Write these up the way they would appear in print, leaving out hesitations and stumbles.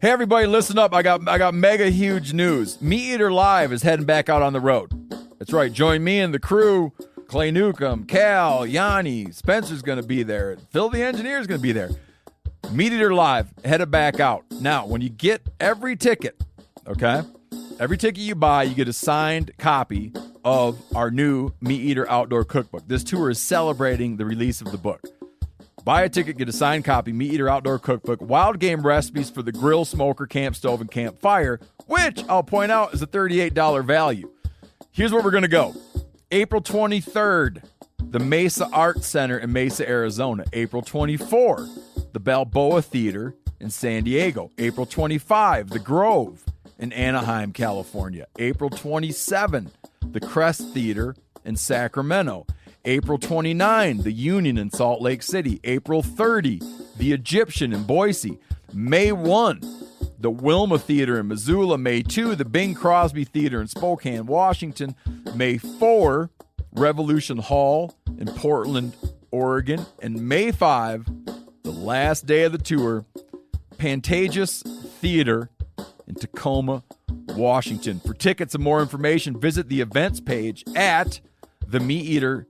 Hey everybody, listen up. I got mega huge news. Meat Eater Live is heading back out on the road. That's right. Join me and the crew. Clay Newcomb, Cal, Yanni, Spencer's going to be there. Phil the Engineer's going to be there. Meat Eater Live, headed back out. Now, when you get every ticket, okay, every ticket you buy, you get a signed copy of our new Meat Eater Outdoor Cookbook. This tour is celebrating the release of the book. Buy a ticket, get a signed copy, Meat Eater Outdoor Cookbook, wild game recipes for the grill, smoker, camp stove, and campfire, which I'll point out is a $38 value. Here's where we're going to go. April 23rd, the Mesa Arts Center in Mesa, Arizona. April 24, the Balboa Theater in San Diego. April 25, the Grove in Anaheim, California. April 27, the Crest Theater in Sacramento. April 29, the Union in Salt Lake City. April 30, the Egyptian in Boise. May 1, the Wilma Theater in Missoula. May 2, the Bing Crosby Theater in Spokane, Washington. May 4, Revolution Hall in Portland, Oregon. And May 5, the last day of the tour, Pantages Theater in Tacoma, Washington. For tickets and more information, visit the events page at themeateater.com.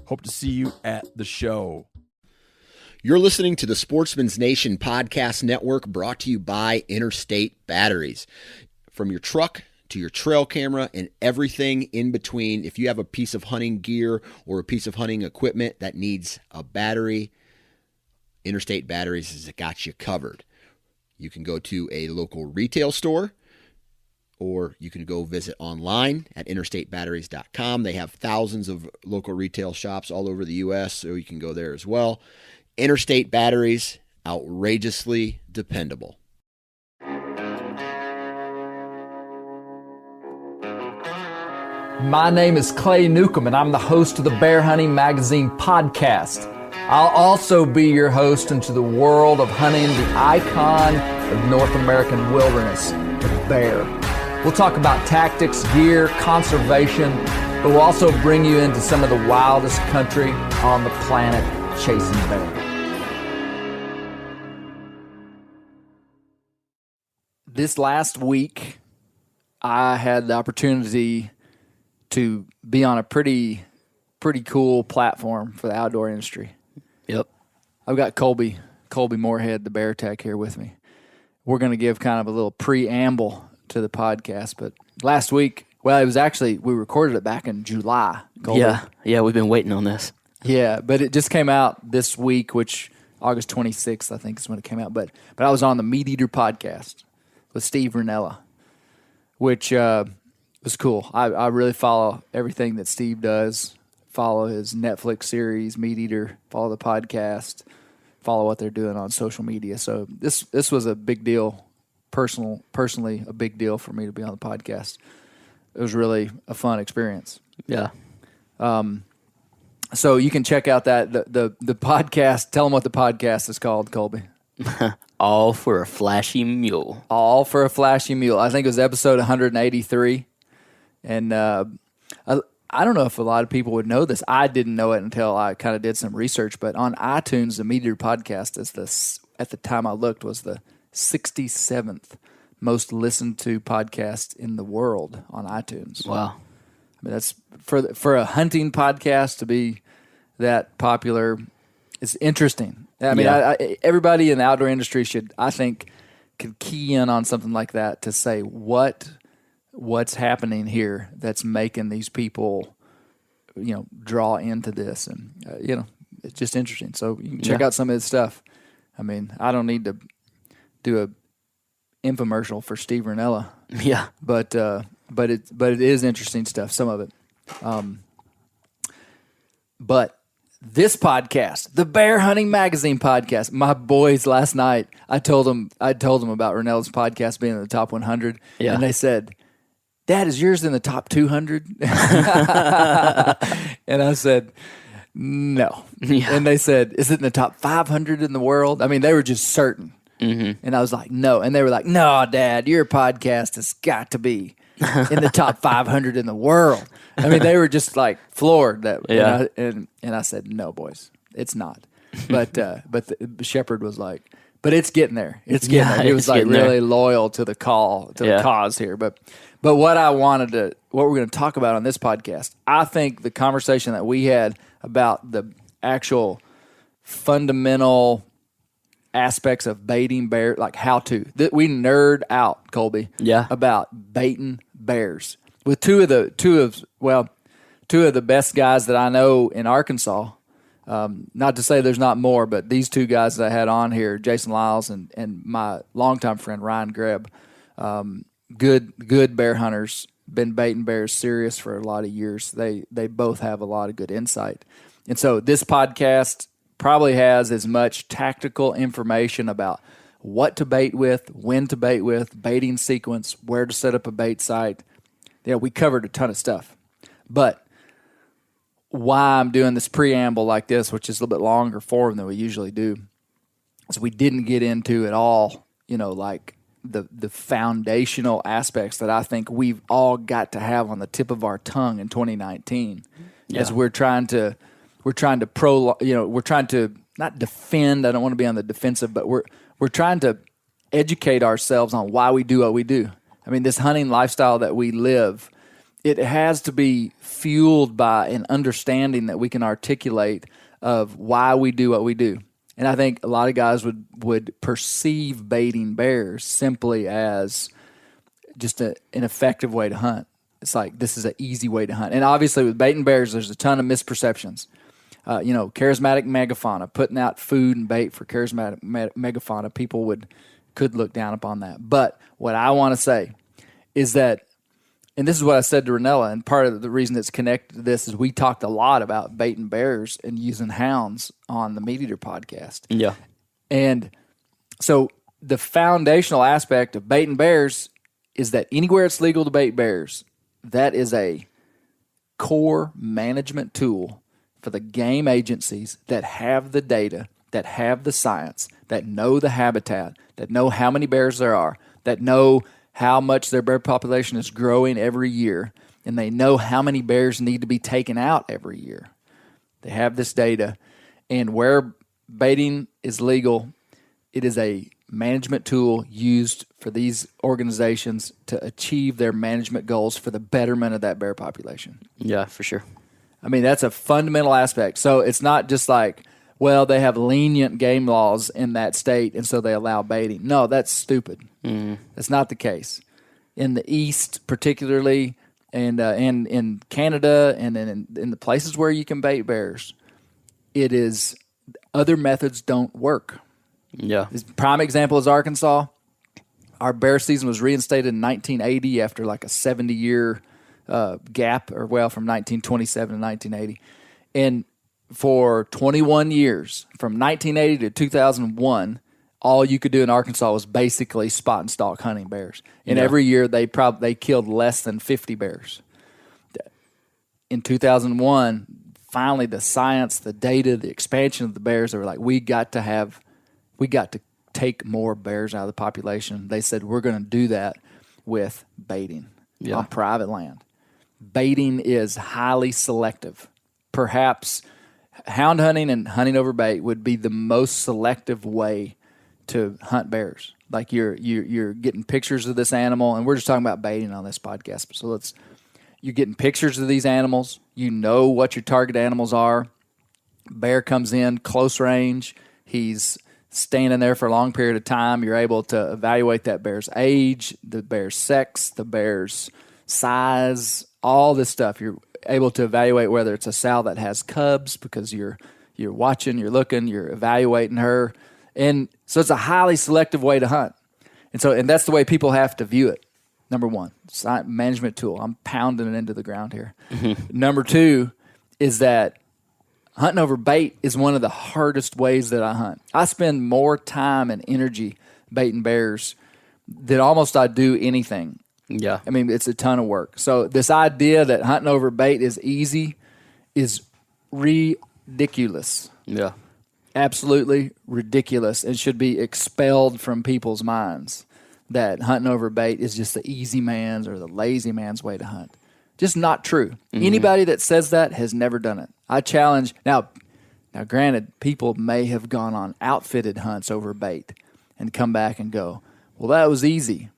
Hope to see you at the show. You're listening to the Sportsman's Nation Podcast Network, brought to you by Interstate Batteries. From your truck to your trail camera and everything in between, if you have a piece of hunting gear or a piece of hunting equipment that needs a battery, Interstate Batteries has got you covered. You can go to a local retail store, or you can go visit online at interstatebatteries.com. They have thousands of local retail shops all over the U.S., so you can go there as well. Interstate Batteries, outrageously dependable. My name is Clay Newcomb, and I'm the host of the Bear Hunting Magazine podcast. I'll also be your host into the world of hunting the icon of North American wilderness, the bear. We'll talk about tactics, gear, conservation, but we'll also bring you into some of the wildest country on the planet, chasing bear. This last week, I had the opportunity to be on a pretty cool platform for the outdoor industry. Yep. I've got Colby Moorhead, the Bear Tech, here with me. We're going to give kind of a little preamble to the podcast, but last week, well, it was actually, we recorded it back in July. Colby. Yeah, we've been waiting on this. Yeah, but it just came out this week, which August 26th, I think is when it came out. But I was on the Meat Eater podcast with Steve Rinella, which was cool. I really follow everything that Steve does. Follow his Netflix series, Meat Eater. Follow the podcast. Follow what they're doing on social media. So this was a big deal, personally a big deal for me to be on the podcast. It was really a fun experience. Yeah. So you can check out that the podcast. Tell them what the podcast is called, Colby. All for a Flashy Mule. All for a Flashy Mule. I think it was episode 183. And I don't know if a lot of people would know this. I didn't know it until I kind of did some research. But on iTunes, the Meat Eater podcast is at the time I looked, was the 67th most listened to podcast in the world on iTunes. Wow. I mean, that's for a hunting podcast to be that popular. It's interesting. I mean, everybody in the outdoor industry should, I think, could key in on something like that to say what's happening here that's making these people, draw into this, and it's just interesting. So you can check out some of his stuff. I mean, I don't need to do a infomercial for Steve Rinella. Yeah, but it is interesting stuff. Some of it, but this podcast, the Bear Hunting Magazine podcast, my boys last night, I told them about Rinella's podcast being in the top 100, and they said, "Dad, is yours in the top 200?" And I said, "No." Yeah. And they said, "Is it in the top 500 in the world?" I mean, they were just certain. Mm-hmm. And I was like, "No." And they were like, "No, Dad, your podcast has got to be in the top 500 in the world." I mean, they were just like floored that. Yeah. And I said, "No, boys, it's not." But Shepard was like, But it's getting there. It's getting there. It was it's like getting really there. loyal to the the cause here. But what we're going to talk about on this podcast, I think the conversation that we had about the actual fundamental aspects of baiting bear, like how to, that we nerd out, Colby, about baiting bears with two of the best guys that I know in Arkansas. Not to say there's not more, but these two guys that I had on here, Jason Liles and my longtime friend Ryan Grebb, good bear hunters, been baiting bears serious for a lot of years. They both have a lot of good insight. And so this podcast probably has as much tactical information about what to bait with, when to bait with, baiting sequence, where to set up a bait site. Yeah, we covered a ton of stuff. But why I'm doing this preamble like this, which is a little bit longer form than we usually do, is we didn't get into at all, like the foundational aspects that I think we've all got to have on the tip of our tongue in 2019 as we're trying to not defend. I don't want to be on the defensive, but we're trying to educate ourselves on why we do what we do. I mean, this hunting lifestyle that we live, it has to be fueled by an understanding that we can articulate of why we do what we do. And I think a lot of guys would perceive baiting bears simply as just an effective way to hunt. It's like, this is an easy way to hunt. And obviously with baiting bears, there's a ton of misperceptions. Charismatic megafauna, putting out food and bait for charismatic megafauna, people could look down upon that. But what I want to say is that, and this is what I said to Ranella, and part of the reason it's connected to this is we talked a lot about baiting bears and using hounds on the Meat Eater podcast. Yeah. And so the foundational aspect of baiting bears is that anywhere it's legal to bait bears, that is a core management tool for the game agencies that have the data, that have the science, that know the habitat, that know how many bears there are, that know how much their bear population is growing every year, and they know how many bears need to be taken out every year. They have this data, and where baiting is legal, it is a management tool used for these organizations to achieve their management goals for the betterment of that bear population. Yeah, for sure. I mean, that's a fundamental aspect. So it's not just like, well, they have lenient game laws in that state, and so they allow baiting. No, that's stupid. That's not the case. In the East, particularly, and in Canada, and in the places where you can bait bears, it is other methods don't work. Yeah. Prime example is Arkansas. Our bear season was reinstated in 1980 after like a 70-year gap, from 1927 to 1980. And for 21 years, from 1980 to 2001, all you could do in Arkansas was basically spot and stalk hunting bears. And every year they killed less than 50 bears. In 2001, finally the science, the data, the expansion of the bears, they were like, we got to take more bears out of the population. They said, we're going to do that with baiting on private land. Baiting is highly selective. Perhaps hound hunting and hunting over bait would be the most selective way to hunt bears. Like you're getting pictures of this animal, and we're just talking about baiting on this podcast. So you're getting pictures of these animals. You know what your target animals are. Bear comes in close range. He's standing there for a long period of time. You're able to evaluate that bear's age, the bear's sex, the bear's size, all this stuff. You're able to evaluate whether it's a sow that has cubs because you're watching, you're looking, you're evaluating her. And so it's a highly selective way to hunt. And that's the way people have to view it. Number one, management tool. I'm pounding it into the ground here. Mm-hmm. Number two is that hunting over bait is one of the hardest ways that I hunt. I spend more time and energy baiting bears than almost I do anything. Yeah. I mean, it's a ton of work. So this idea that hunting over bait is easy is ridiculous. Yeah. Absolutely ridiculous. It should be expelled from people's minds that hunting over bait is just the easy man's or the lazy man's way to hunt. Just not true. Mm-hmm. Anybody that says that has never done it. I challenge. Now, granted, people may have gone on outfitted hunts over bait. and come back and go, well, that was easy.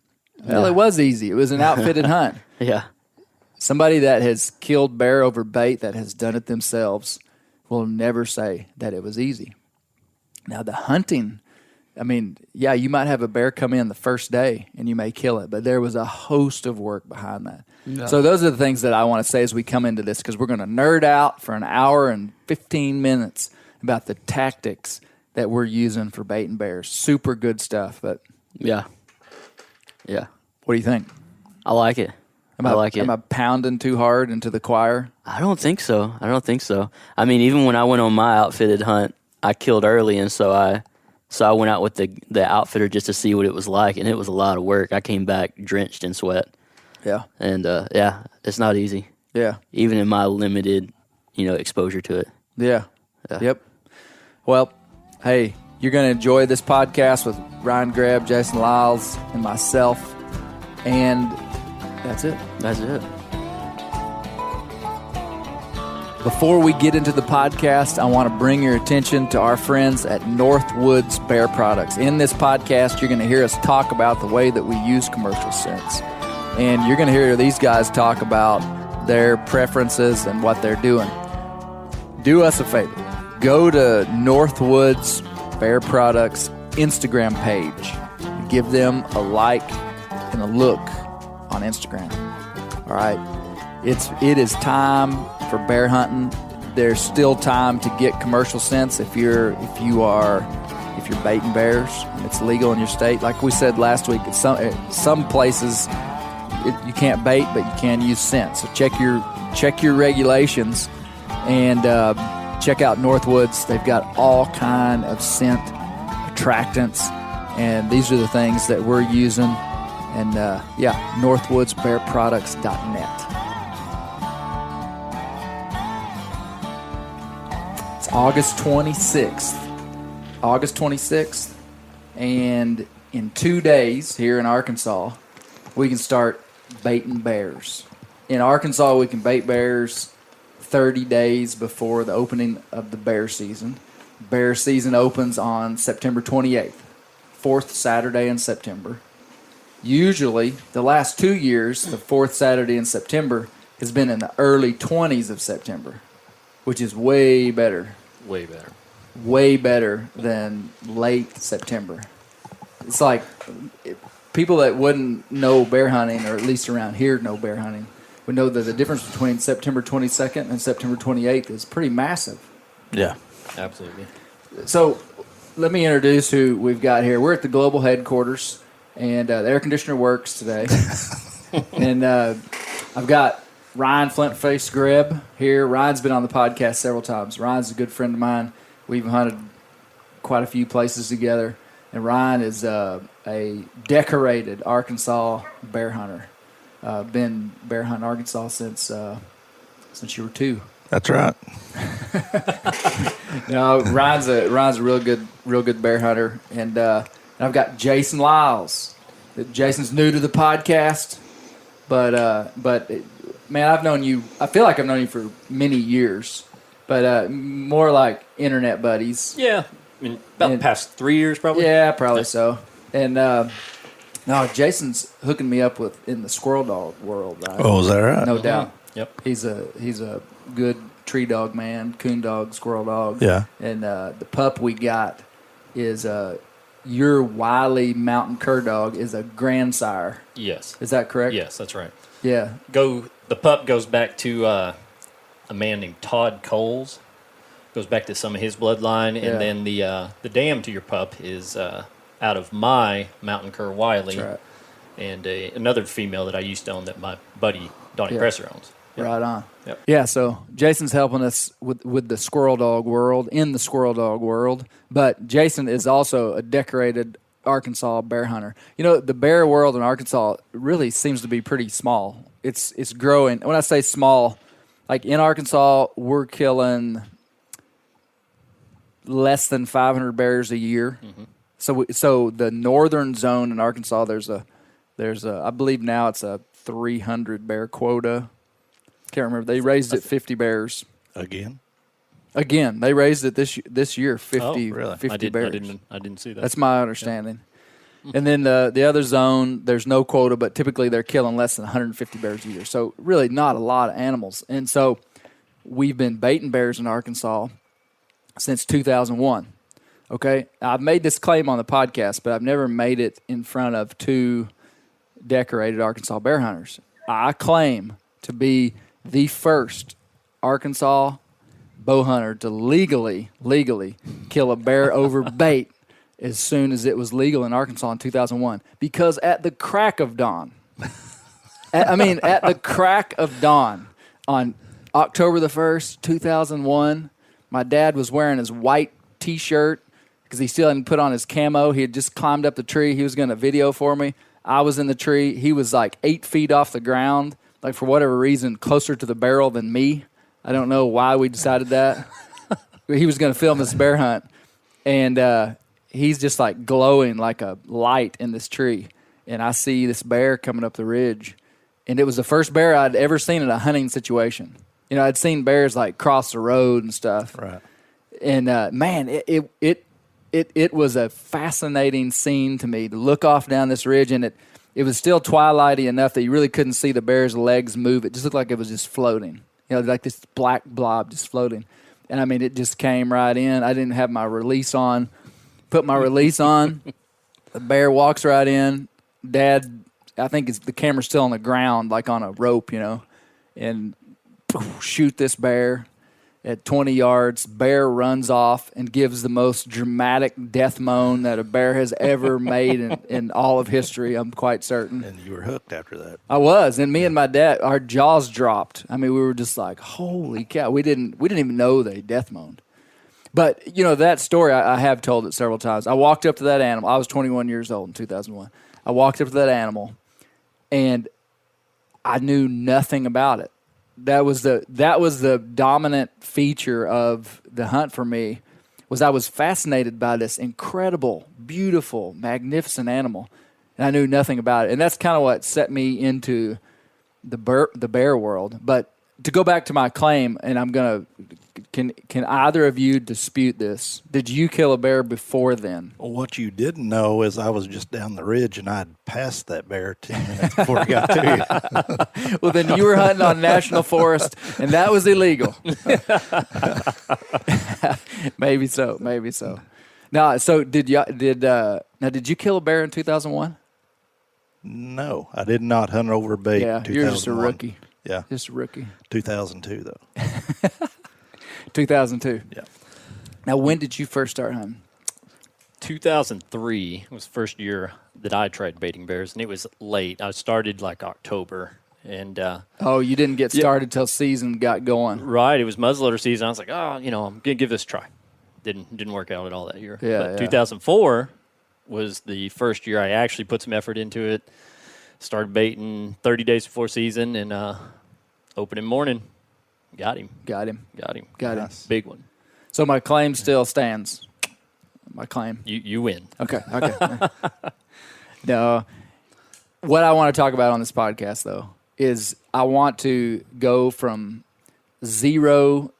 Well, it was easy. It was an outfitted hunt. Yeah. Somebody that has killed bear over bait, that has done it themselves, will never say that it was easy. Now, the hunting, I mean, yeah, you might have a bear come in the first day and you may kill it, but there was a host of work behind that. Yeah. So those are the things that I want to say as we come into this, because we're going to nerd out for an hour and 15 minutes about the tactics that we're using for baiting bears. Super good stuff. But Yeah. What do you think? I like it. Am I pounding too hard into the choir? I don't think so. I mean, even when I went on my outfitted hunt, I killed early, and so I went out with the outfitter just to see what it was like, and it was a lot of work. I came back drenched in sweat. Yeah. And it's not easy. Yeah. Even in my limited, exposure to it. Yeah. Yep. Well, hey, you're going to enjoy this podcast with Ryan Grebb, Jason Liles, and myself, and that's it. Before we get into the podcast, I want to bring your attention to our friends at Northwoods Bear Products. In this podcast, you're going to hear us talk about the way that we use commercial scents. And you're going to hear these guys talk about their preferences and what they're doing. Do us a favor. Go to Northwoods Bear Products Instagram page. Give them a like and a look on Instagram. All right. It is time for bear hunting. There's still time to get commercial scents if you're baiting bears and it's legal in your state. Like we said last week, some places you can't bait, but you can use scent. So check your regulations and check out Northwoods. They've got all kind of scent attractants, and these are the things that we're using. And northwoodsbearproducts.net. It's August 26th, and in 2 days here in Arkansas, we can start baiting bears. In Arkansas, we can bait bears 30 days before the opening of the bear season. Bear season opens on September 28th, fourth Saturday in September. Usually, the last 2 years, the fourth Saturday in September has been in the early 20s of September, which is way better. Way better than late September. It's like people that wouldn't know bear hunting, or at least around here know bear hunting, would know that the difference between September 22nd and September 28th is pretty massive. Yeah, absolutely. So let me introduce who we've got here. We're at the global headquarters, and the air conditioner works today. And I've got Ryan Flintface Grebb here. Ryan's been on the podcast several times. Ryan's a good friend of mine. We've hunted quite a few places together. And Ryan is a decorated Arkansas bear hunter. Been bear hunting Arkansas since you were 2. That's right. No, Ryan's a real good bear hunter, and I've got Jason Liles. Jason's new to the podcast, but man, I've known you. I feel like I've known you for many years, but more like internet buddies. Yeah, I mean, about the past 3 years, probably. Yeah, probably so. And no, Jason's hooking me up in the squirrel dog world. Right? Oh, is that right? No doubt. Yep. He's a good tree dog man, coon dog, squirrel dog. Yeah. And the pup we got is your wily mountain cur dog is a grandsire. Yes. Is that correct? Yes, that's right. Yeah. The pup goes back to a man named Todd Coles. Goes back to some of his bloodline, Yeah. and then the dam to your pup is out of my mountain cur Wiley, That's right. and another female that I used to own that my buddy Donnie Yeah. Presser owns. Yep. Right on. Yep. Yeah, so Jason's helping us with the squirrel dog world, in the squirrel dog world. But Jason is also a decorated Arkansas bear hunter. You know, the bear world in Arkansas really seems to be pretty small. It's growing. When I say small, like in Arkansas, we're killing less than 500 bears a year. Mm-hmm. So the northern zone in Arkansas, there's a I believe now it's a 300 bear quota. Can't remember. They raised it 50 bears. Again, They raised it this year 50, Oh, really? 50 bears. I didn't see that. That's my understanding. And then the other zone, there's no quota, but typically they're killing less than 150 bears a year. So really not a lot of animals. And so we've been baiting bears in Arkansas since 2001. Okay? I've made this claim on the podcast, but I've never made it in front of two decorated Arkansas bear hunters. I claim to be the first Arkansas bow hunter to legally kill a bear over bait as soon as it was legal in Arkansas in 2001. Because at the crack of dawn, at the crack of dawn on October the 1st, 2001, my dad was wearing his white T-shirt because he still hadn't put on his camo. He had just climbed up the tree. He was going to video for me. I was in the tree. He was like 8 feet off the ground, like for whatever reason, closer to the barrel than me. I don't know why we decided that. He was going to film this bear hunt. And he's just like glowing like a light in this tree. And I see this bear coming up the ridge. And it was the first bear I'd ever seen in a hunting situation. You know, I'd seen bears like cross the road and stuff. Right. And man, it was a fascinating scene to me to look off down this ridge, and it was still twilighty enough that you really couldn't see the bear's legs move. It just looked like it was just floating, you know, like this black blob just floating. And I mean, it just came right in. I didn't have my release on. Put my release on. The bear walks right in. Dad, I think the camera's still on the ground, like on a rope, you know, and shoot this bear at 20 yards. Bear runs off and gives the most dramatic death moan that a bear has ever made in all of history, I'm quite certain. And you were hooked after that. I was, and me and my dad, our jaws dropped. I mean, we were just like, holy cow. We didn't even know they death moaned. But, you know, that story, I have told it several times. I walked up to that animal. I was 21 years old in 2001. I walked up to that animal, and I knew nothing about it. That was the dominant feature of the hunt for me, was I was fascinated by this incredible, beautiful, magnificent animal, and I knew nothing about it. And that's kind of what set me into the bear world. But to go back to my claim, and I'm gonna, can either of you dispute this? Did you kill a bear before then? Well, what you didn't know is I was just down the ridge and I'd passed that bear 10 minutes before I got to you. Well, then you were hunting on national forest, and that was illegal. Maybe so. Now, so did you kill a bear in 2001? No, I did not hunt over bait. Yeah, in 2001. you're just a rookie. Yeah, Just a rookie. 2002 though. 2002. Yeah. Now, when did you first start hunting? 2003 was the first year that I tried baiting bears, and it was late. I started like October, and You didn't get started till season got going. right, it was muzzleloader season. I was like, I'm gonna give this a try. Didn't work out at all that year. Yeah, but yeah. 2004 was the first year I actually put some effort into it. Started baiting 30 days before season, and opening morning, got him. Nice. Big one. So my claim still stands. My claim. You win. Okay. No. What I want to talk about on this podcast, though, is I want to go from zero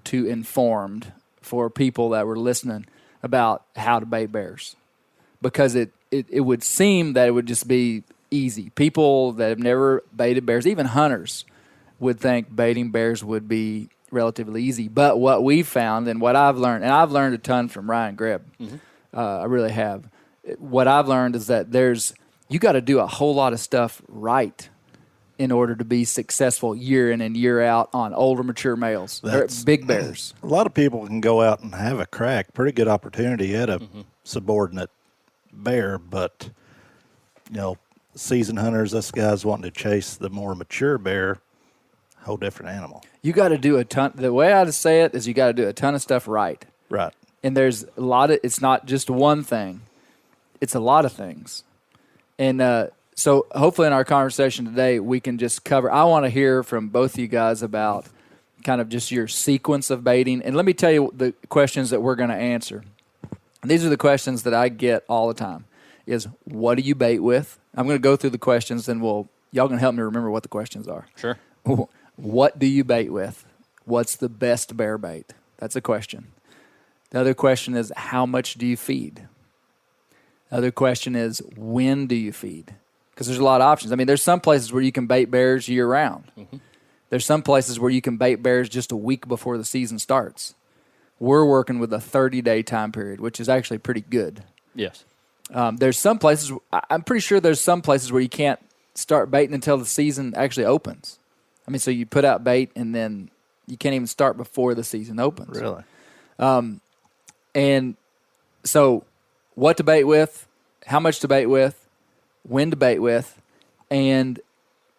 to informed for people that were listening about how to bait bears. Because it would seem that it would just be easy. People that have never baited bears, even hunters, would think baiting bears would be relatively easy. But what we've found and what I've learned, and I've learned a ton from Ryan Grebb, I really have. What I've learned is that you got to do a whole lot of stuff right in order to be successful year in and year out on older, mature males, or big bears. A lot of people can go out and have a crack, pretty good opportunity at a subordinate bear, but, you know, seasoned hunters, us guys wanting to chase the more mature bear, whole different animal. You got to do a ton. The way I say it is you got to do a ton of stuff right. Right. And there's a lot of, it's not just one thing. It's a lot of things. And so hopefully in our conversation today, we can just cover, I want to hear from both of you guys about kind of just your sequence of baiting. And let me tell you the questions that we're going to answer. And these are the questions that I get all the time is, what do you bait with? I'm going to go through the questions and y'all can help me remember what the questions are. Sure. What do you bait with? What's the best bear bait? That's a question. The other question is, how much do you feed? Other question is, when do you feed? Because there's a lot of options. I mean, there's some places where you can bait bears year round. Mm-hmm. There's some places where you can bait bears just a week before the season starts. We're working with a 30-day time period, which is actually pretty good. Yes. There's some places, I'm pretty sure there's some places where you can't start baiting until the season actually opens. I mean, so you put out bait and then you can't even start before the season opens. Really? And so what to bait with, how much to bait with, when to bait with, and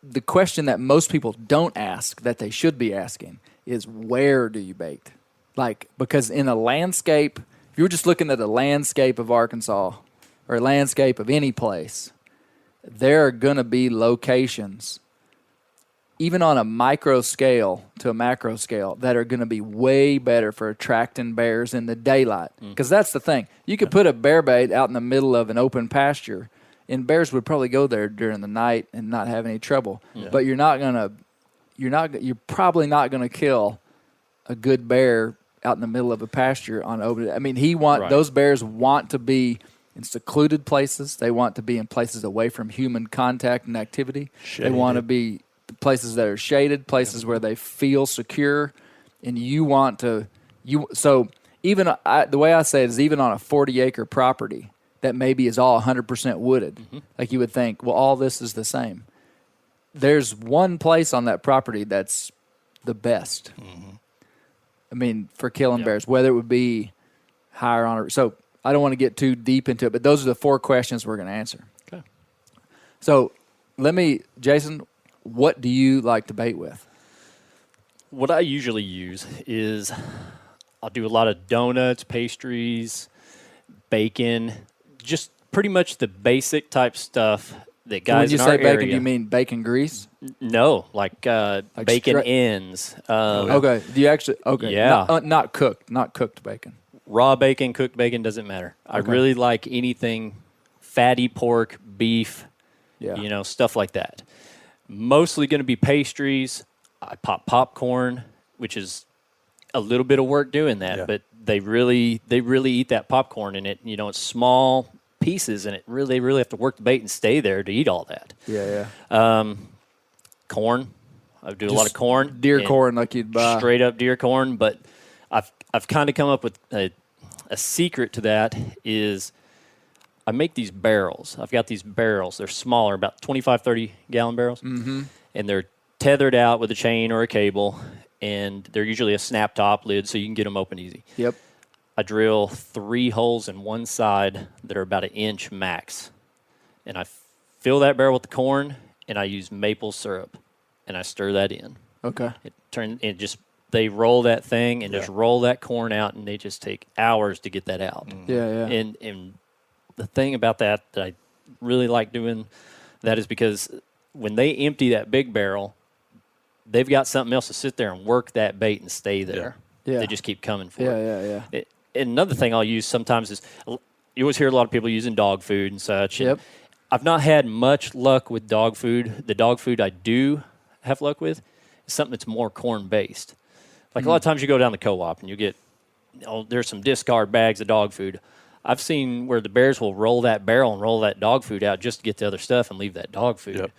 the question that most people don't ask that they should be asking is, where do you bait? Like, because in a landscape, if you were just looking at the landscape of Arkansas or a landscape of any place, there are going to be locations, even on a micro scale to a macro scale, that are going to be way better for attracting bears in the daylight. Because that's the thing. You could put a bear bait out in the middle of an open pasture, and bears would probably go there during the night and not have any trouble. Yeah. But you're probably not going to kill a good bear out in the middle of a pasture on open. I mean, those bears want to be in secluded places. They want to be in places away from human contact and activity. Shaded. They want to be places that are shaded, places where they feel secure, and so even the way I say it is, even on a 40-acre property that maybe is all 100% wooded, like you would think, well, all this is the same. There's one place on that property that's the best. I mean, for killing bears, whether it would be higher on it. So I don't want to get too deep into it, but those are the 4 questions we're going to answer. Okay. So Jason, what do you like to bait with? What I usually use is I'll do a lot of donuts, pastries, bacon, just pretty much the basic type stuff that guys in our area. When you say bacon, do you mean bacon grease? No, like bacon ends. Okay. Do you actually? Okay. Yeah. Not cooked bacon. Raw bacon, cooked bacon, doesn't matter. Okay. I really like anything fatty, pork, beef, stuff like that. Mostly going to be pastries. I pop popcorn, which is a little bit of work doing that, but they really eat that popcorn, and it's small pieces, and they really have to work the bait and stay there to eat all that. Corn. I do a lot of corn. Deer corn, like you'd buy. Straight up deer corn, but I've kind of come up with a secret to that is I make these barrels. I've got these barrels. They're smaller, about 25, 30-gallon barrels, and they're tethered out with a chain or a cable, and they're usually a snap top lid, so you can get them open easy. Yep. I drill 3 holes in one side that are about 1 inch max, and I fill that barrel with the corn, and I use maple syrup, and I stir that in. Okay. They roll that thing and just roll that corn out, and they just take hours to get that out. Yeah. And the thing about that I really like doing that is because when they empty that big barrel, they've got something else to sit there and work that bait and stay there. Yeah. They just keep coming for it. Yeah. And another thing I'll use sometimes is you always hear a lot of people using dog food and such. Yep. And I've not had much luck with dog food. The dog food I do have luck with is something that's more corn-based. Like a lot of times you go down the co-op and you get, there's some discard bags of dog food. I've seen where the bears will roll that barrel and roll that dog food out just to get the other stuff and leave that dog food. Yep.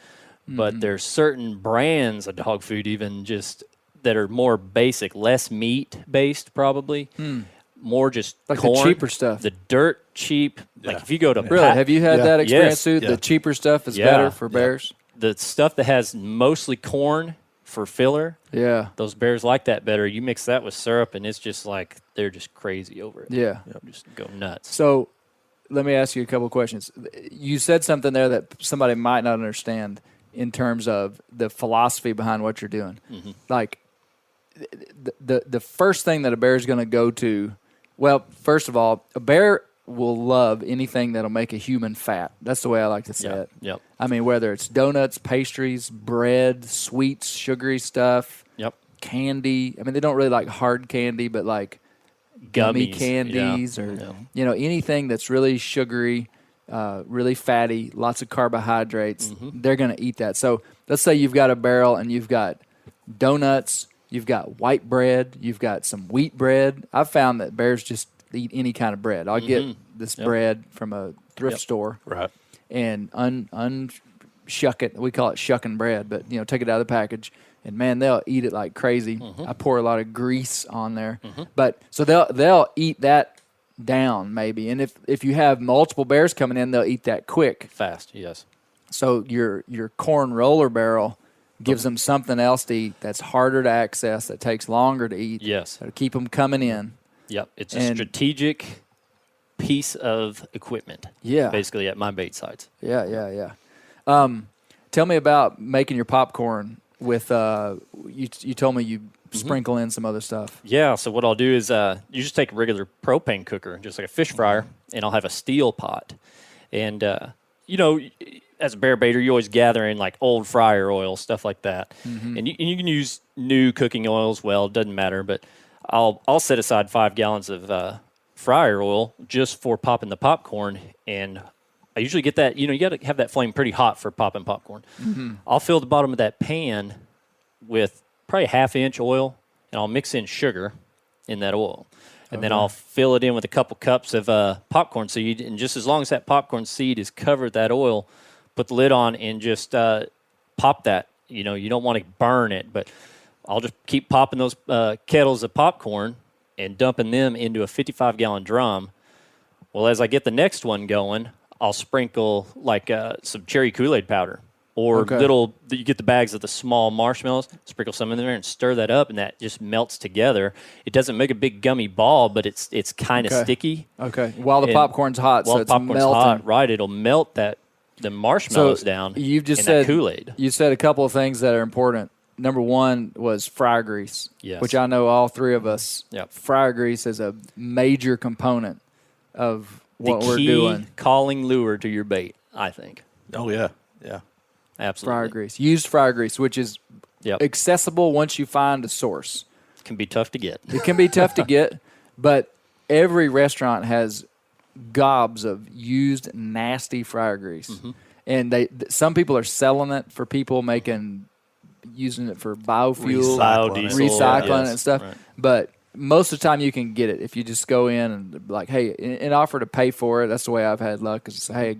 But there's certain brands of dog food even just that are more basic, less meat-based probably, more just like corn. The cheaper stuff. The dirt cheap. Like if you go to really, have you had that experience too? Yeah. The cheaper stuff is better for bears? The stuff that has mostly corn for filler, those bears like that better. You mix that with syrup, and it's just like they're just crazy over it. Yeah. Just go nuts. So let me ask you a couple of questions. You said something there that somebody might not understand in terms of the philosophy behind what you're doing. Like the first thing that a bear is going to go to, well, first of all, a bear will love anything that'll make a human fat. That's the way I like to say it. Yep. I mean, whether it's donuts, pastries, bread, sweets, sugary stuff, candy. I mean, they don't really like hard candy, but like gummy candies or anything that's really sugary, really fatty, lots of carbohydrates. They're going to eat that. So let's say you've got a barrel and you've got donuts, you've got white bread, you've got some wheat bread. I've found that bears just eat any kind of bread. I'll get this bread from a thrift store Right. and unshuck it. We call it shucking bread, but take it out of the package. And man, they'll eat it like crazy. I pour a lot of grease on there, but so they'll eat that down maybe. And if you have multiple bears coming in, they'll eat that quick. Fast, yes. So your corn roller barrel gives them something else to eat that's harder to access, that takes longer to eat. Yes. To keep them coming in. Yep. It's a strategic piece of equipment. Yeah. Basically at my bait sites. Yeah. Tell me about making your popcorn with you told me you sprinkle in some other stuff. Yeah, so what I'll do is you just take a regular propane cooker, just like a fish fryer, and I'll have a steel pot. And, as a bear baiter, you always gather in like old fryer oil, stuff like that. And you can use new cooking oil as well, doesn't matter. But I'll set aside 5 gallons of fryer oil just for popping the popcorn. And I usually get that, you got to have that flame pretty hot for popping popcorn. I'll fill the bottom of that pan with probably 1/2 inch oil, and I'll mix in sugar in that oil. And then I'll fill it in with a couple cups of popcorn seed. And just as long as that popcorn seed is covered that oil, put the lid on and just pop that. You don't want to burn it, but I'll just keep popping those kettles of popcorn and dumping them into a 55-gallon drum. Well, as I get the next one going, I'll sprinkle like some cherry Kool-Aid powder. Or you get the bags of the small marshmallows, sprinkle some in there and stir that up, and that just melts together. It doesn't make a big gummy ball, but it's kind of sticky. Okay. While the popcorn's hot, so it's melting. Hot, right? It'll melt the marshmallows down. You've just in said that Kool-Aid. You said a couple of things that are important. Number one was fryer grease, which I know all three of us. Yep. Fryer grease is a major component of what we're doing. Calling lure to your bait, I think. Oh yeah. Absolutely. Fryer grease. Used fryer grease, which is accessible once you find a source. It can be tough to get. It can be tough to get, but every restaurant has gobs of used nasty fryer grease. And some people are selling it for people using it for biofuel, recycling and stuff. Right. But most of the time you can get it if you just go in and like, hey, and offer to pay for it. That's the way I've had luck. Is hey,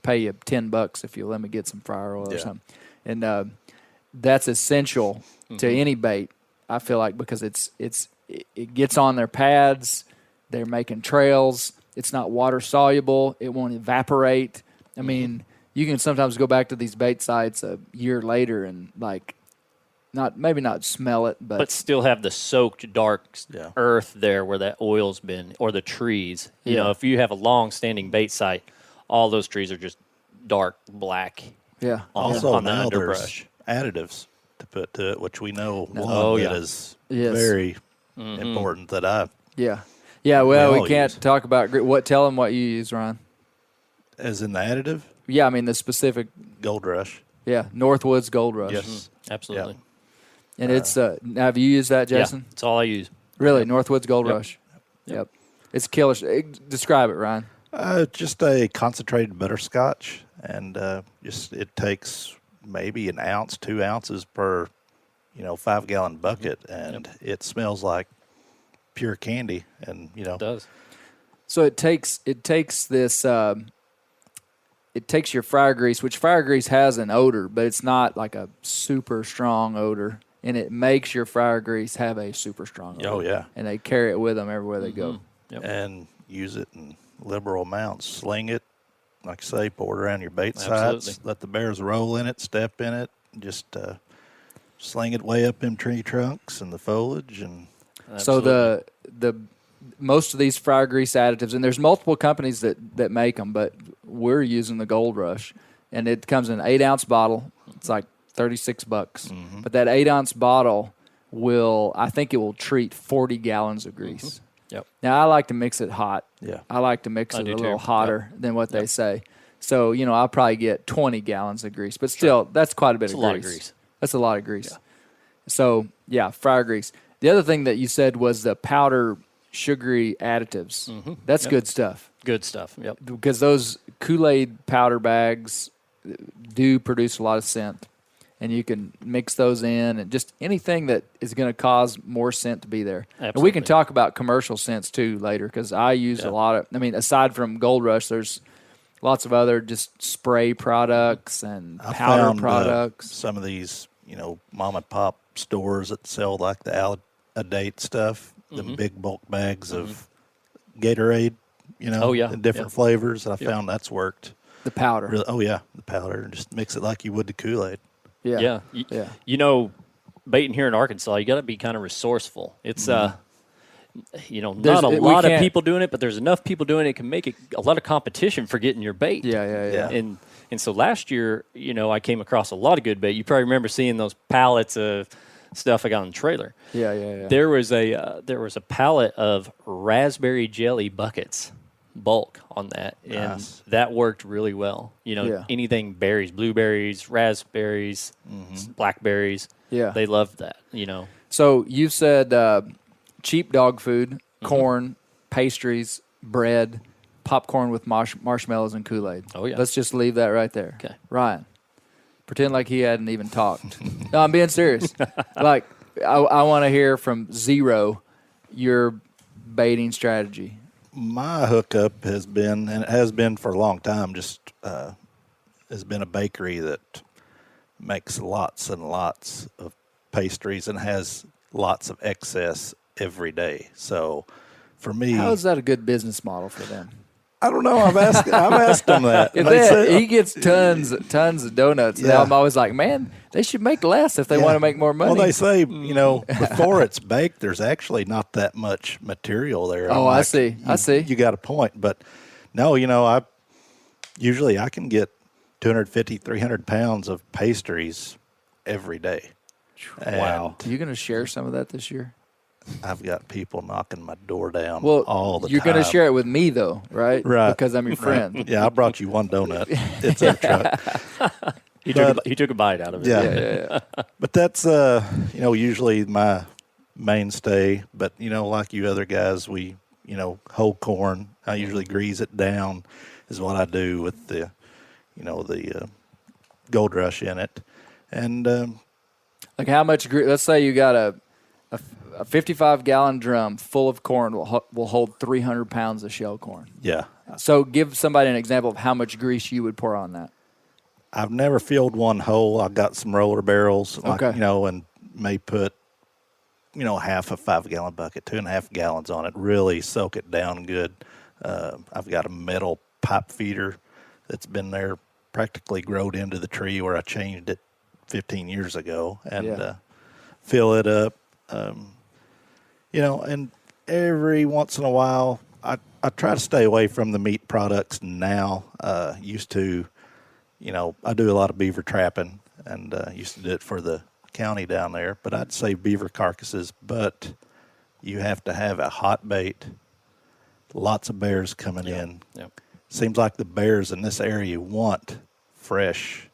pay you $10 if you let me get some fryer oil or something. And that's essential to any bait, I feel like, because it gets on their pads. They're making trails. It's not water soluble. It won't evaporate. I mean, you can sometimes go back to these bait sites a year later and maybe not smell it, but still have the soaked dark earth there where that oil's been, or the trees. You know, if you have a long-standing bait site, all those trees are just dark black. Yeah. Also, on the now underbrush. there's additives to put to it, which we know that is very important. That we can't talk about what. Tell them what you use, Ryan. As in the additive? Yeah, I mean the specific Gold Rush. Yeah, Northwoods Gold Rush. Yes, absolutely. And it's have you used that, Jason? Yeah, that's all I use. Really, Northwoods Gold Rush. Yep. It's killer. Describe it, Ryan. Just a concentrated butterscotch, and it takes maybe an ounce, 2 ounces per, 5-gallon bucket, and it smells like pure candy, and It does. So it takes this. It takes your fryer grease, which fryer grease has an odor, but it's not like a super strong odor, and it makes your fryer grease have a super strong odor. Oh yeah, and they carry it with them everywhere they go. Yep. And use it in liberal amounts. Sling it, like I say, pour it around your bait Absolutely. sites. Let the bears roll in it, step in it, just sling it way up in tree trunks and the foliage. And so the most of these fryer grease additives, and there's multiple companies that make them, but we're using the Gold Rush, and it comes in an 8-ounce bottle. It's like $36, but that 8-ounce bottle I think it will treat 40 gallons of grease. Yep. Now I like to mix it hot. Yeah. I like to mix it a little hotter than what they say. So I'll probably get 20 gallons of grease, but still, that's quite a bit of grease. A lot of grease. That's a lot of grease. Yeah. So fryer grease. The other thing that you said was the powder sugary additives. That's good stuff. Good stuff. Yep. Because those Kool-Aid powder bags do produce a lot of scent, and you can mix those in, and just anything that is going to cause more scent to be there. Absolutely. And we can talk about commercial scents too later, because I use a lot of. I mean, aside from Gold Rush, there's lots of other just spray products and I powder found, products. some of these, mom and pop stores that sell like the out-of-date stuff, the big bulk bags of Gatorade, Oh, yeah. in different Yeah. flavors. I found that's worked. The powder. Really, oh yeah, the powder. Just mix it like you would the Kool-Aid. Yeah. Yeah. You know, baiting here in Arkansas, you got to be kind of resourceful. It's not we a lot of can't- people doing it, but there's enough people doing it. It can make it a lot of competition for getting your bait. Yeah. And so last year, I came across a lot of good bait. You probably remember seeing those pallets of stuff I got on the trailer. Yeah. There was a pallet of raspberry jelly buckets, bulk on that, and Nice. that worked really well. Yeah. Anything berries, blueberries, raspberries, blackberries. Yeah. They loved that. So you said cheap dog food, corn, pastries, bread, popcorn with marshmallows and Kool-Aid. Oh, yeah. Let's just leave that right there. Okay. Ryan, pretend like he hadn't even talked. No, I'm being serious. Like, I want to hear from Zero your baiting strategy. My hookup has been, and it has been for a long time, just has been a bakery that makes lots and lots of pastries and has lots of excess every day. So for me, How is that a good business model for them? I don't know. I've asked them that. If They say- he gets tons of donuts, and Yeah. I'm always like, man, they should make less if they Yeah. want to make more money. Well, they say, before it's baked, there's actually not that much material there. Oh, I'm I like, see. I see. You got a point. But no, I can get 250, 300 pounds of pastries every day. Wow. Are you going to share some of that this year? I've got people knocking my door down Well, all the you're time. going to share it with me, though, right? Right. Because I'm your friend. Yeah, I brought you one donut. It's in the truck. He took a bite out of it. Yeah. But that's usually my mainstay. But like you other guys, we whole corn. I usually grease it down, is what I do with the Gold Rush in it, and Like how much? Let's say you got a 55-gallon drum full of corn will hold 300 pounds of shell corn. yeah, So give somebody an example of how much grease you would pour on that. I've never filled one whole. I've got some roller barrels, Okay. and may put half a 5-gallon bucket, 2.5 gallons on it. Really soak it down good. I've got a metal pipe feeder that's been there, practically growed into the tree where I changed it 15 years ago, and fill it up. And every once in a while, I try to stay away from the meat products now. Used to, I do a lot of beaver trapping, and used to do it for the county down there. But I'd say beaver carcasses, but you have to have a hot bait. Lots of bears coming in. Yep. Seems like the bears in this area want fresh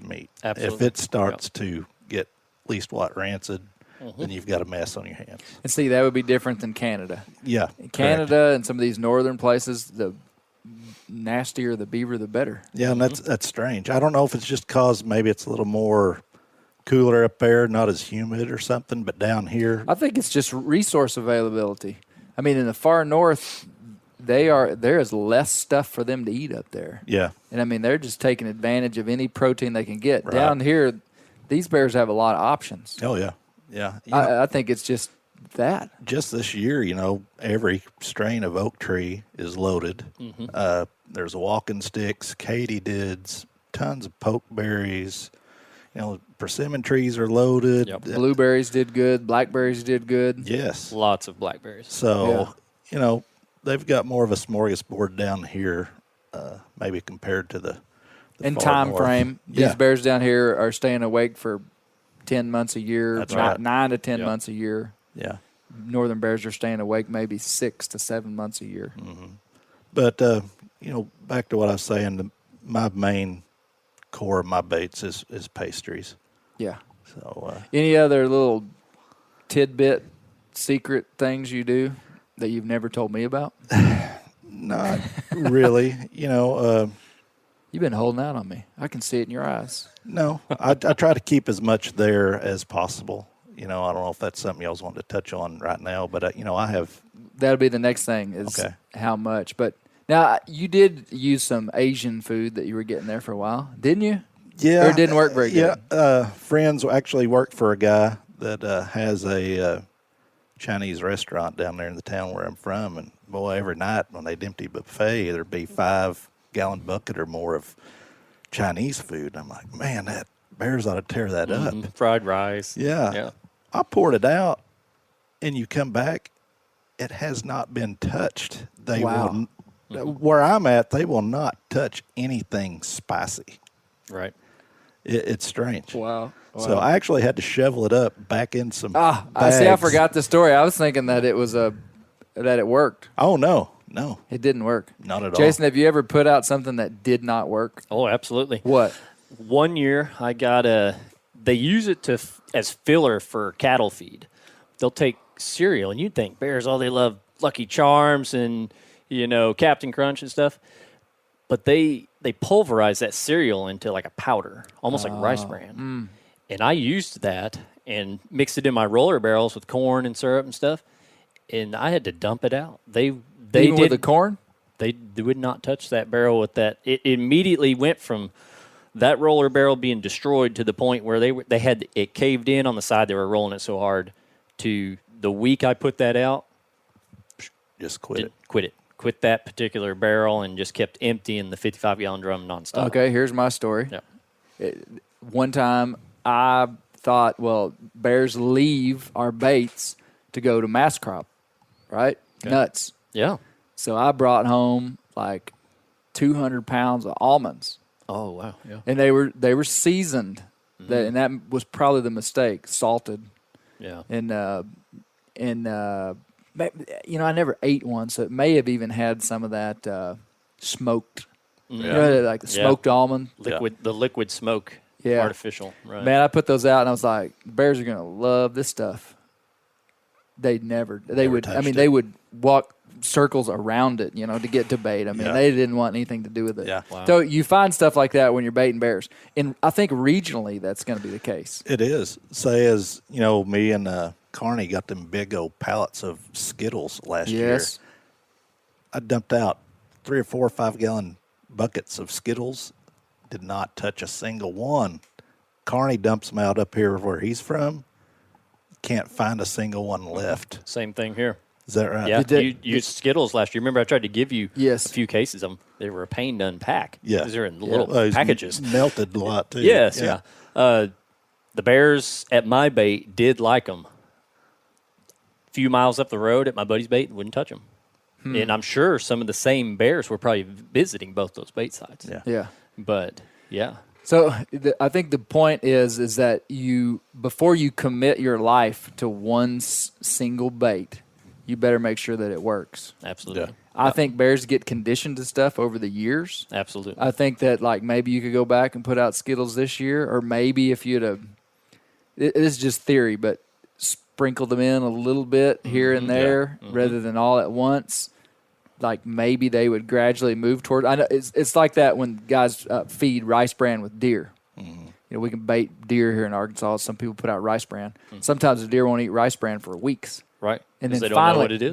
meat. Absolutely. If it starts to get at least rancid, then you've got a mess on your hands. And see, that would be different than Canada. Yeah, In Canada and some of these northern places, the nastier the beaver, the better. Yeah, and that's strange. I don't know if it's just because maybe it's a little more cooler up there, not as humid or something, but down here, I think it's just resource availability. I mean, in the far north, there is less stuff for them to eat up there. yeah, And I mean, they're just taking advantage of any protein they can get. Right. Down here, these bears have a lot of options. oh yeah, yeah. I think it's just that. Just this year, every strain of oak tree is loaded. There's walking sticks, katydids, tons of pokeberries. Persimmon trees are loaded. Yep. Blueberries did good. Blackberries did good. Yes. Lots of blackberries. So, they've got more of a smorgasbord down here, maybe compared to the In far time north. frame, Yeah. these bears down here are staying awake for 10 months a year, That's right. 9 to 10 Yep. months a year. Yeah. Northern bears are staying awake maybe 6 to 7 months a year. But, back to what I was saying, my main core of my baits is pastries. Yeah. So, Any other little tidbit secret things you do that you've never told me about? not really, You've been holding out on me. I can see it in your eyes. no, I try to keep as much there as possible. I don't know if that's something y'all wanting to touch on right now, but, I have, That'll be the next thing is Okay. how much. But Now, you did use some Asian food that you were getting there for a while, didn't you? Yeah. Or it didn't work very good? Yeah. Friends actually worked for a guy that has a Chinese restaurant down there in the town where I'm from. And, boy, every night when they'd empty buffet, there'd be 5-gallon bucket or more of Chinese food. I'm like, man, that Bears ought to tear that up. Fried rice. Yeah. Yeah. I poured it out, and you come back, it has not been touched. They Wow. will, where I'm at, they will not touch anything spicy. Right. It's strange. Wow. So I actually had to shovel it up back in some I bags. see. I forgot the story. I was thinking that it was that it worked. Oh, no, It didn't work. not at all. Jason, have you ever put out something that did not work? Oh, absolutely. What? One year, I got they use it as filler for cattle feed. They'll take cereal, and you'd think bears, they love Lucky Charms and, Captain Crunch and stuff. But they pulverize that cereal into like a powder, almost like rice bran. And I used that and mixed it in my roller barrels with corn and syrup and stuff. And I had to dump it out. They Even did with the corn? They would not touch that barrel with that. It immediately went from that roller barrel being destroyed to the point where they had it caved in on the side. They were rolling it so hard. To the week I put that out, Just quit it. Quit that particular barrel, and just kept emptying the 55-gallon drum nonstop. Okay, here's my story. Yeah. One time I thought, well, bears leave our baits to go to mass crop, right? Okay. Nuts. Yeah. So I brought home like 200 pounds of almonds, Oh wow. Yeah. and they were seasoned. And that was probably the mistake, salted. Yeah. I never ate one, so it may have even had some of that smoked, Yeah. like the smoked almond. The liquid smoke. Yeah. Artificial. Right. Man, I put those out, and I was like, the bears are gonna love this stuff. They would. I touched mean, it. they would walk circles around it, to get to bait. I mean, Yeah. they didn't want anything to do with it. Yeah. Wow. So you find stuff like that when you're baiting bears, and I think regionally that's going to be the case. It is. Say as, me and Carney got them big old pallets of Skittles last year. Yes. I dumped out 3 or 4 or 5-gallon buckets of Skittles. Did not touch a single one. Carney dumps them out up here where he's from. Can't find a single one left. Same thing here. Is that right? Yeah. Did- You used Skittles last year. Remember, I tried to give you Yes. a few cases of them. They were a pain to unpack. Yeah. Because they're in little Well, it's packages. Melted a lot too. Yes, yeah. The bears at my bait did like them. A few miles up the road at my buddy's bait, wouldn't touch them. And I'm sure some of the same bears were probably visiting both those bait sites. Yeah. Yeah. But, yeah. So I think the point is that before you commit your life to one single bait, you better make sure that it works. Absolutely. Yeah. I think bears get conditioned to stuff over the years. Absolutely. I think that maybe you could go back and put out Skittles this year, or maybe if you'd have, it is just theory, but sprinkle them in a little bit here and there rather than all at once. Like maybe they would gradually move toward. I know it's like that when guys feed rice bran with deer. We can bait deer here in Arkansas. Some people put out rice bran. Sometimes the deer won't eat rice bran for weeks. Right. And 'Cause then they don't know finally, what it is.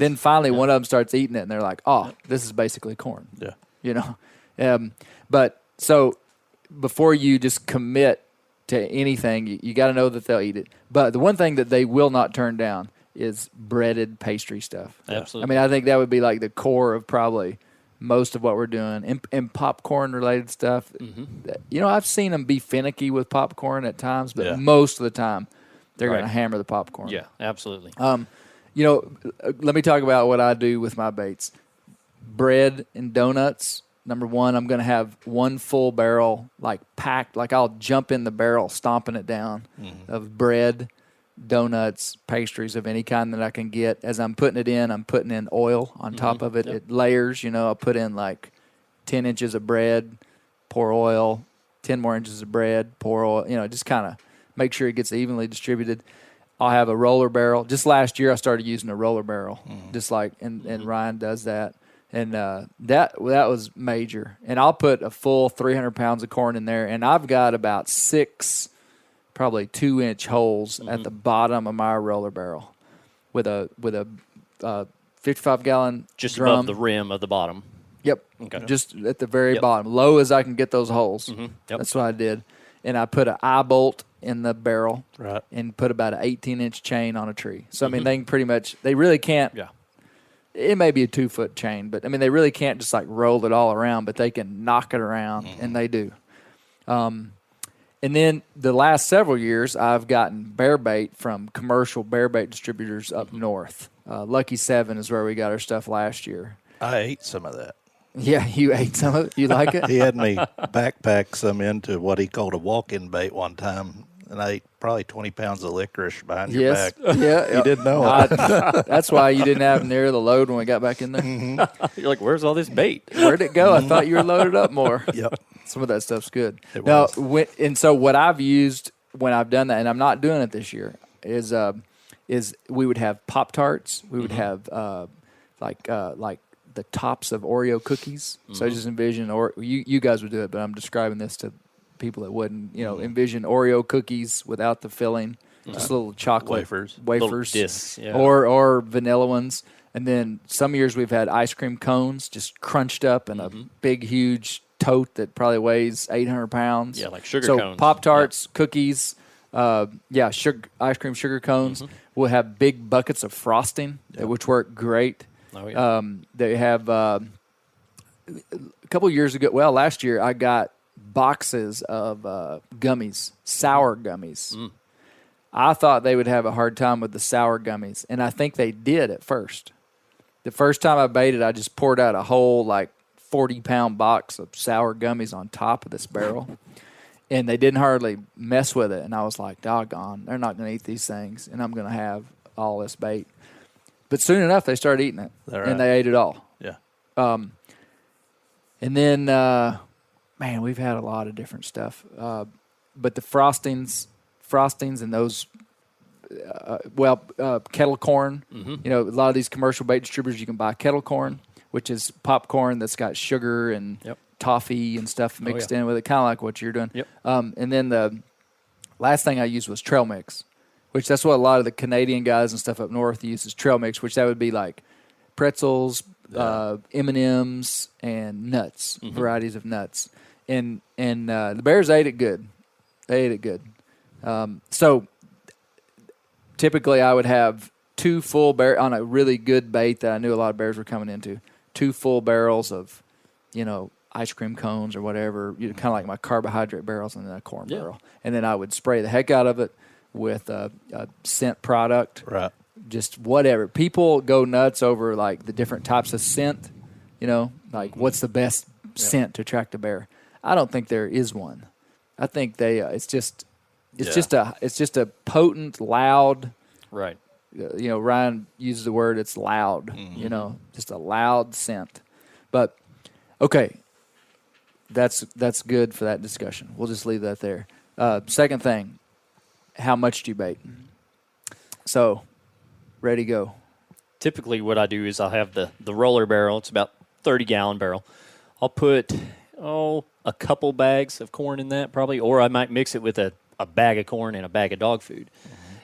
one of them starts eating it, and they're like, "Oh, this is basically corn." Yeah. But so before you just commit to anything, you got to know that they'll eat it. But the one thing that they will not turn down is breaded pastry stuff. Absolutely. I mean, I think that would be like the core of probably most of what we're doing. And popcorn related stuff. I've seen them be finicky with popcorn at times, but Yeah. most of the time they're going Right. to hammer the popcorn. Yeah, absolutely. Let me talk about what I do with my baits. Bread and donuts. Number one, I'm going to have one full barrel packed. I'll jump in the barrel, stomping it down of bread, donuts, pastries of any kind that I can get. As I'm putting it in, I'm putting in oil on top of it. Yep. It layers. I'll put in 10 inches of bread, pour oil, 10 more inches of bread, pour oil. Just kind of make sure it gets evenly distributed. I'll have a roller barrel. Just last year, I started using a roller barrel, and Ryan does that. And that was major. And I'll put a full 300 pounds of corn in there, and I've got about 6, probably 2-inch holes at the bottom of my roller barrel with a 55-gallon Just drum. above the rim of the bottom. Yep. Okay. Just at the very Yep. bottom, low as I can get those holes. Yep. That's what I did. And I put an eye bolt in the barrel Right. and put about an 18-inch chain on a tree. So, I mean, they can pretty much – they really can't Yeah. – it may be a 2-foot chain, but, I mean, they really can't just, like, roll it all around, but they can knock it around, and they do. And then the last several years, I've gotten bear bait from commercial bear bait distributors up north. Lucky 7 is where we got our stuff last year. I ate some of that. Yeah, you ate some of it. You like it? He had me backpack some into what he called a walk-in bait one time, and I ate probably 20 pounds of licorice behind your Yes. back. Yeah. You didn't know it. That's why you didn't have near the load when we got back in there. You're like, where's all this bait? Where'd it go? I thought you were loaded up more. Yep. Some of that stuff's good. It Now, was. and so what I've used when I've done that, and I'm not doing it this year, is we would have Pop-Tarts. We would have like the tops of Oreo cookies. So I just envision, or you guys would do it, but I'm describing this to people that wouldn't. Envision Oreo cookies without the filling, just little chocolate Wafers. Little discs, yeah. or vanilla ones. And then some years we've had ice cream cones just crunched up in a big, huge tote that probably weighs 800 pounds. Yeah, like sugar so cones. Pop-Tarts, cookies, sugar, ice cream sugar cones. We'll have big buckets of frosting, which work great. Oh, yeah. They have a couple years ago. Well, last year I got boxes of gummies, sour gummies. I thought they would have a hard time with the sour gummies, and I think they did at first. The first time I baited, I just poured out a whole 40-pound box of sour gummies on top of this barrel, and they didn't hardly mess with it. And I was like, doggone, they're not going to eat these things, and I'm going to have all this bait. But soon enough, they started eating it, and they ate it all. Yeah. And then, man, we've had a lot of different stuff. But the frostings and those, kettle corn. A lot of these commercial bait distributors, you can buy kettle corn, which is popcorn that's got sugar and toffee and stuff mixed in with it, kind of like what you're doing. Yep. And then the last thing I used was trail mix, which that's what a lot of the Canadian guys and stuff up north use is trail mix, which that would be like pretzels, M&Ms, and nuts, varieties of nuts. And the bears ate it good. They ate it good. So typically I would have 2 full barrels on a really good bait that I knew a lot of bears were coming into, 2 full barrels of, ice cream cones or whatever, kind of like my carbohydrate barrels, and then a corn barrel. And then I would spray the heck out of it with a scent product. Right. Just whatever. People go nuts over the different types of scent, what's the best scent to attract a bear. I don't think there is one. I think it's just a potent, loud. Right. Ryan uses the word, it's loud. Just a loud scent. But okay, that's good for that discussion. We'll just leave that there. Second thing, how much do you bait? So, ready, go. Typically what I do is I'll have the roller barrel. It's about 30-gallon barrel. I'll put, a couple bags of corn in that probably, or I might mix it with a bag of corn and a bag of dog food.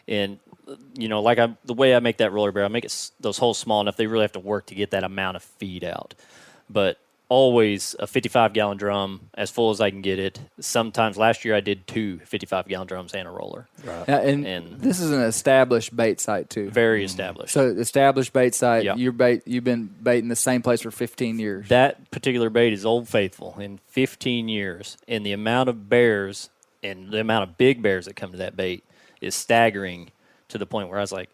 And, the way I make that roller barrel, I make those holes small enough they really have to work to get that amount of feed out. But always a 55-gallon drum, as full as I can get it. Sometimes last year I did 2 55-gallon drums and a roller. Right. Now, and this is an established bait site too. Very established. So established bait site. Yep. You've been baiting the same place for 15 years. That particular bait is Old Faithful in 15 years, and the amount of bears and the amount of big bears that come to that bait is staggering to the point where I was like,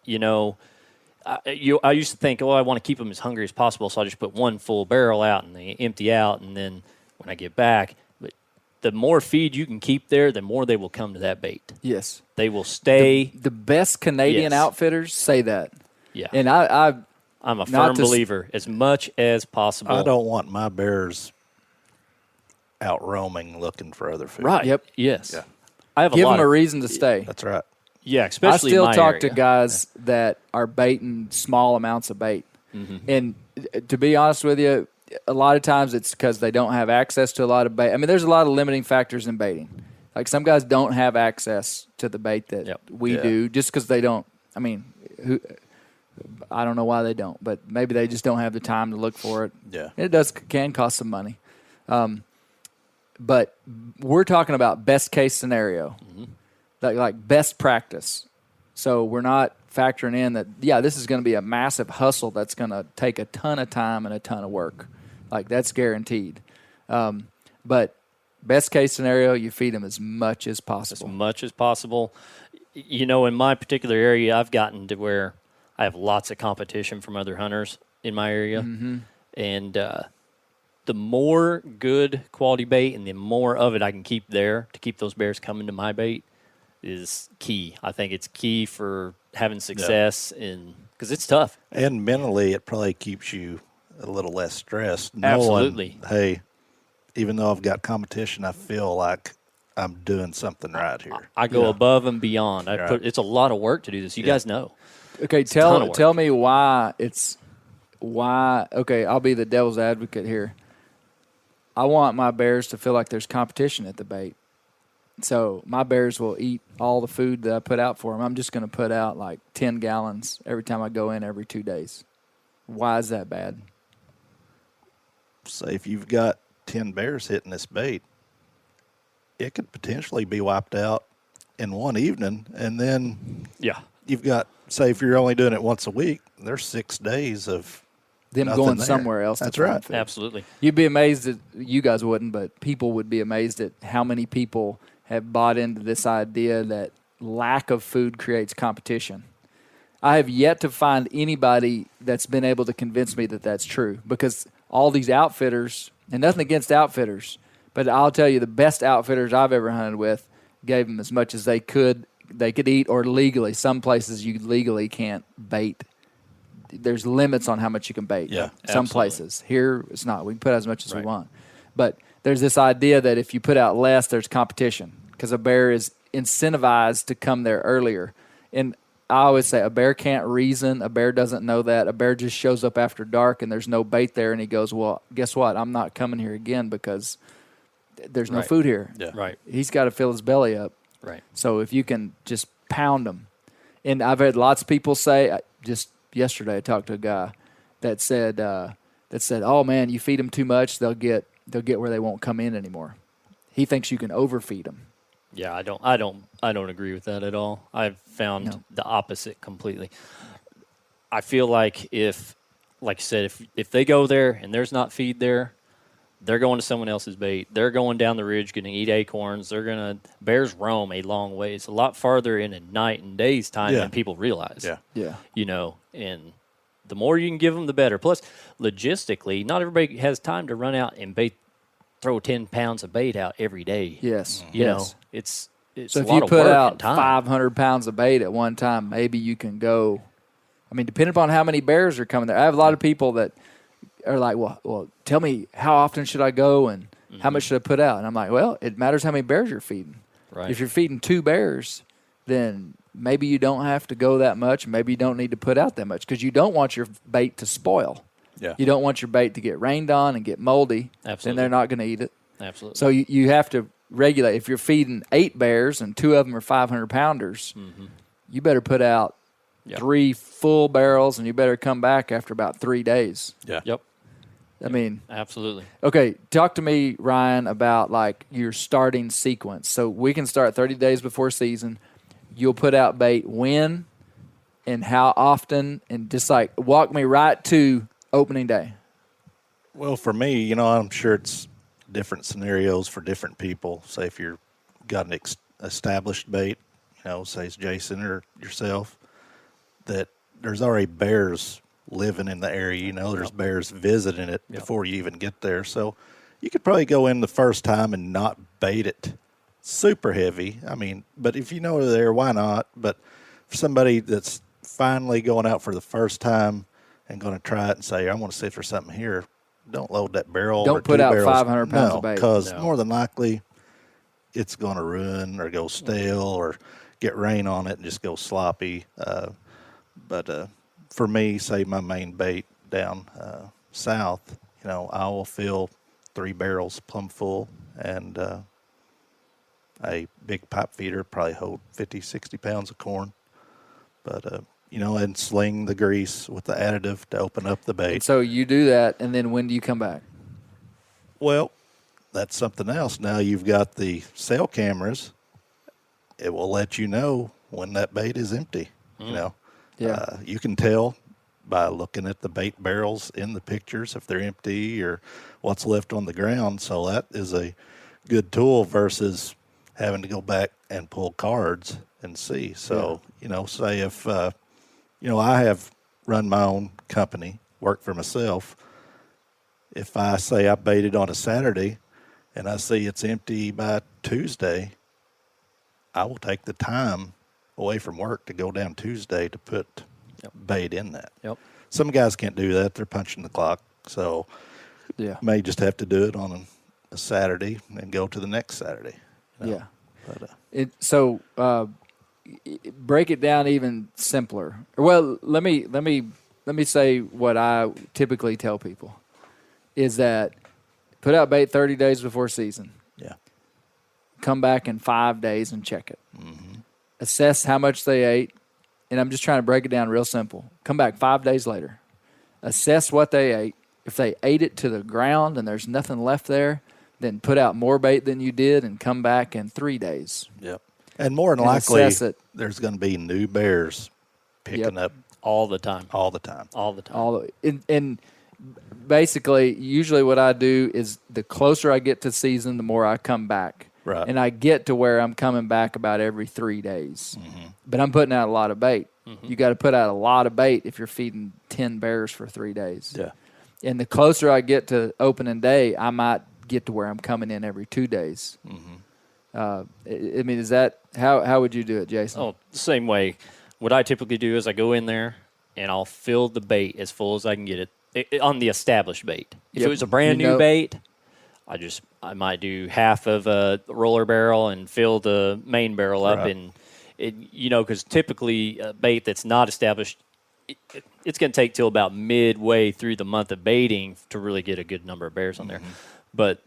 I used to think, I want to keep them as hungry as possible, so I just put 1 full barrel out and they empty out, and then when I get back, but the more feed you can keep there, the more they will come to that bait. Yes. They will stay. The best Canadian outfitters say that. Yeah. And I'm a firm believer, as much as possible. I don't want my bears out roaming looking for other food. Right. Yep. Yes. Yeah. I have give a lot them a of, reason to stay. That's right. Yeah, especially I still in my talk area. to guys that are baiting small amounts of bait. And to be honest with you, a lot of times it's because they don't have access to a lot of bait. I mean, there's a lot of limiting factors in baiting. Like some guys don't have access to the bait that we do just because they don't. I mean, I don't know why they don't, but maybe they just don't have the time to look for it. Yeah. It can cost some money. But we're talking about best case scenario, like best practice. So we're not factoring in that, this is going to be a massive hustle that's going to take a ton of time and a ton of work. Like, that's guaranteed. But best case scenario, you feed them as much as possible. As much as possible. You know, in my particular area, I've gotten to where I have lots of competition from other hunters in my area. And the more good quality bait and the more of it I can keep there to keep those bears coming to my bait is key. I think it's key for having success because it's tough. And mentally, it probably keeps you a little less stressed. Absolutely. Knowing, hey, even though I've got competition, I feel like I'm doing something right here. I go above and beyond. It's a lot of work to do this. You guys know. Okay, tell me why okay, I'll be the devil's advocate here. I want my bears to feel like there's competition at the bait. So my bears will eat all the food that I put out for them. I'm just going to put out like 10 gallons every time I go in every 2 days. Why is that bad? Say if you've got 10 bears hitting this bait, it could potentially be wiped out in one evening. And then you've got, say if you're only doing it once a week, there's 6 days of them going somewhere else. That's right. Absolutely. You'd be amazed at, you guys wouldn't, but people would be amazed at how many people have bought into this idea that lack of food creates competition. I have yet to find anybody that's been able to convince me that that's true, because all these outfitters, and nothing against outfitters, but I'll tell you, the best outfitters I've ever hunted with gave them as much as they could eat, or legally. Some places you legally can't bait. There's limits on how much you can bait. Yeah, some absolutely. places. Here, it's not. We can put out as much as we want. But there's this idea that if you put out less, there's competition, because a bear is incentivized to come there earlier. And I always say a bear can't reason. A bear doesn't know that. A bear just shows up after dark and there's no bait there, and he goes, well, guess what? I'm not coming here again because there's no food here. Yeah. Right. He's got to fill his belly up. Right. So if you can just pound them. And I've had lots of people say, just yesterday I talked to a guy that said, oh man, you feed them too much, they'll get where they won't come in anymore. He thinks you can overfeed them. Yeah, I don't agree with that at all. I've found the opposite completely. I feel like like you said, if they go there and there's not feed there, they're going to someone else's bait. They're going down the ridge, going to eat acorns. Bears roam a long ways, a lot farther in a night and day's time than people realize. Yeah. Yeah. You know, and the more you can give them, the better. Plus, logistically, not everybody has time to run out and throw 10 pounds of bait out every day. Yes. You know, it's so a if lot you of put work out and time. 500 pounds of bait at one time, maybe you can go. I mean, depending upon how many bears are coming there. I have a lot of people that are like, well, tell me, how often should I go and how much should I put out? And I'm like, well, it matters how many bears you're feeding. Right. If you're feeding 2 bears, then maybe you don't have to go that much. Maybe you don't need to put out that much, because you don't want your bait to spoil. Yeah. You don't want your bait to get rained on and get moldy. Absolutely. Then they're not going to eat it. Absolutely. So you have to regulate. If you're feeding 8 bears and 2 of them are 500 pounders, you better put out 3 full barrels, and you better come back after about 3 days. Yeah. Yep. I mean, Absolutely. okay, talk to me, Ryan, about like your starting sequence. So we can start 30 days before season. You'll put out bait when and how often, and just like walk me right to opening day. Well, for me, you know, I'm sure it's different scenarios for different people. Say if you're got an established bait, you know, say it's Jason or yourself, that there's already bears living in the area. You know, there's bears visiting it before you even get there. So you could probably go in the first time and not bait it super heavy. I mean, but if you know they're there, why not? But for somebody that's finally going out for the first time and going to try it and say, I want to see if there's something here, don't load that barrel. Don't or put 2 out barrels. 500 pounds of bait. Because more than likely it's going to ruin or go stale or get rain on it and just go sloppy. But for me, say my main bait down south, you know, I will fill 3 barrels plumb full, and a big pipe feeder probably hold 50, 60 pounds of corn. But and sling the grease with the additive to open up the bait. And so you do that, and then when do you come back? Well, that's something else. Now you've got the cell cameras. It will let you know when that bait is empty. Yeah. You can tell by looking at the bait barrels in the pictures if they're empty or what's left on the ground. So that is a good tool versus having to go back and pull cards and see. So, say if, I have run my own company, work for myself. If I say I baited on a Saturday and I see it's empty by Tuesday, I will take the time away from work to go down Tuesday to put bait in that. Yep. Some guys can't do that. They're punching the clock. So Yeah. may just have to do it on a Saturday and go to the next Saturday. Yeah. But, So break it down even simpler. Well, let me say what I typically tell people is that put out bait 30 days before season. yeah. Come back in 5 days and check it. Mm-hmm. Assess how much they ate, and I'm just trying to break it down real simple. Come back 5 days later. Assess what they ate. If they ate it to the ground and there's nothing left there, then put out more bait than you did and come back in 3 days. Yep. And more than And likely, assess it. there's going to be new bears picking up All the time. all the time. All the time. And basically, usually what I do is the closer I get to season, the more I come back. Right. And I get to where I'm coming back about every 3 days. Mm-hmm. But I'm putting out a lot of bait. You got to put out a lot of bait if you're feeding 10 bears for 3 days. Yeah. And the closer I get to opening day, I might get to where I'm coming in every 2 days. I mean, is that how would you do it, Jason? Oh, the same way. What I typically do is I go in there and I'll fill the bait as full as I can get it on the established bait. If Yep. it was a brand new bait, I might do half of a roller barrel and fill the main barrel up, Right. and because typically a bait that's not established, it's going to take till about midway through the month of baiting to really get a good number of bears on there. But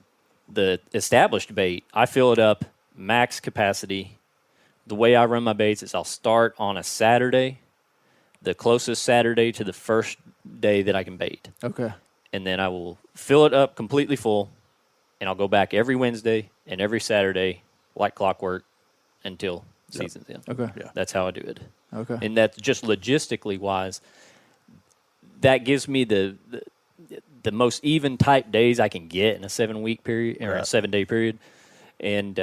the established bait, I fill it up max capacity. The way I run my baits is I'll start on a Saturday, the closest Saturday to the first day that I can bait. Okay. And then I will fill it up completely full, and I'll go back every Wednesday and every Saturday like clockwork until season's in. Okay. Yeah. That's how I do it. Okay. And that's just logistically wise. That gives me the most even type days I can get in a 7-week period or a Right. 7-day period, and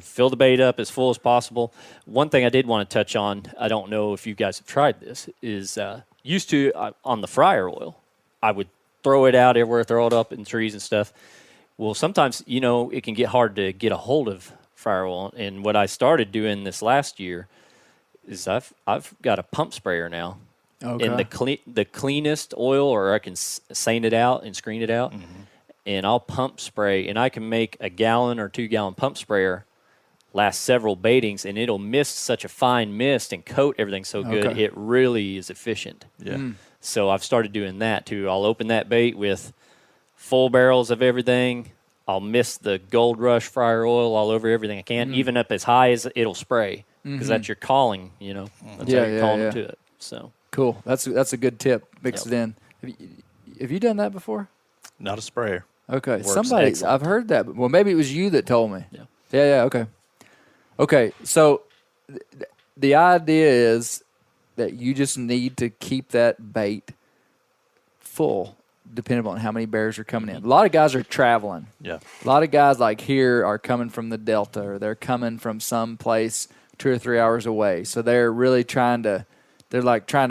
fill the bait up as full as possible. One thing I did want to touch on, I don't know if you guys have tried this, is used to on the fryer oil, I would throw it out everywhere, throw it up in trees and stuff. Well, sometimes it can get hard to get a hold of fryer oil, and what I started doing this last year is I've got a pump sprayer now. Okay. And the cleanest oil, or I can seine it out and screen it out, and I'll pump spray, and I can make a 1 gallon or 2 gallon pump sprayer last several baitings, and it'll mist such a fine mist and coat everything so good. Okay. It really is efficient. Yeah. So I've started doing that too. I'll open that bait with full barrels of everything. I'll mist the Gold Rush fryer oil all over everything I can, even up as high as it'll spray, because that's your calling. That's how you're calling to it. So. Cool. That's a good tip. Mix it in. Have you done that before? Not a sprayer. Okay. Works Somebody excellent. I've heard that. Well, maybe it was you that told me. Yeah. Yeah. Okay. Okay. So the idea is that you just need to keep that bait full, depending on how many bears are coming in. A lot of guys are traveling. Yeah. A lot of guys like here are coming from the Delta, or they're coming from some place 2 or 3 hours away. So they're really trying to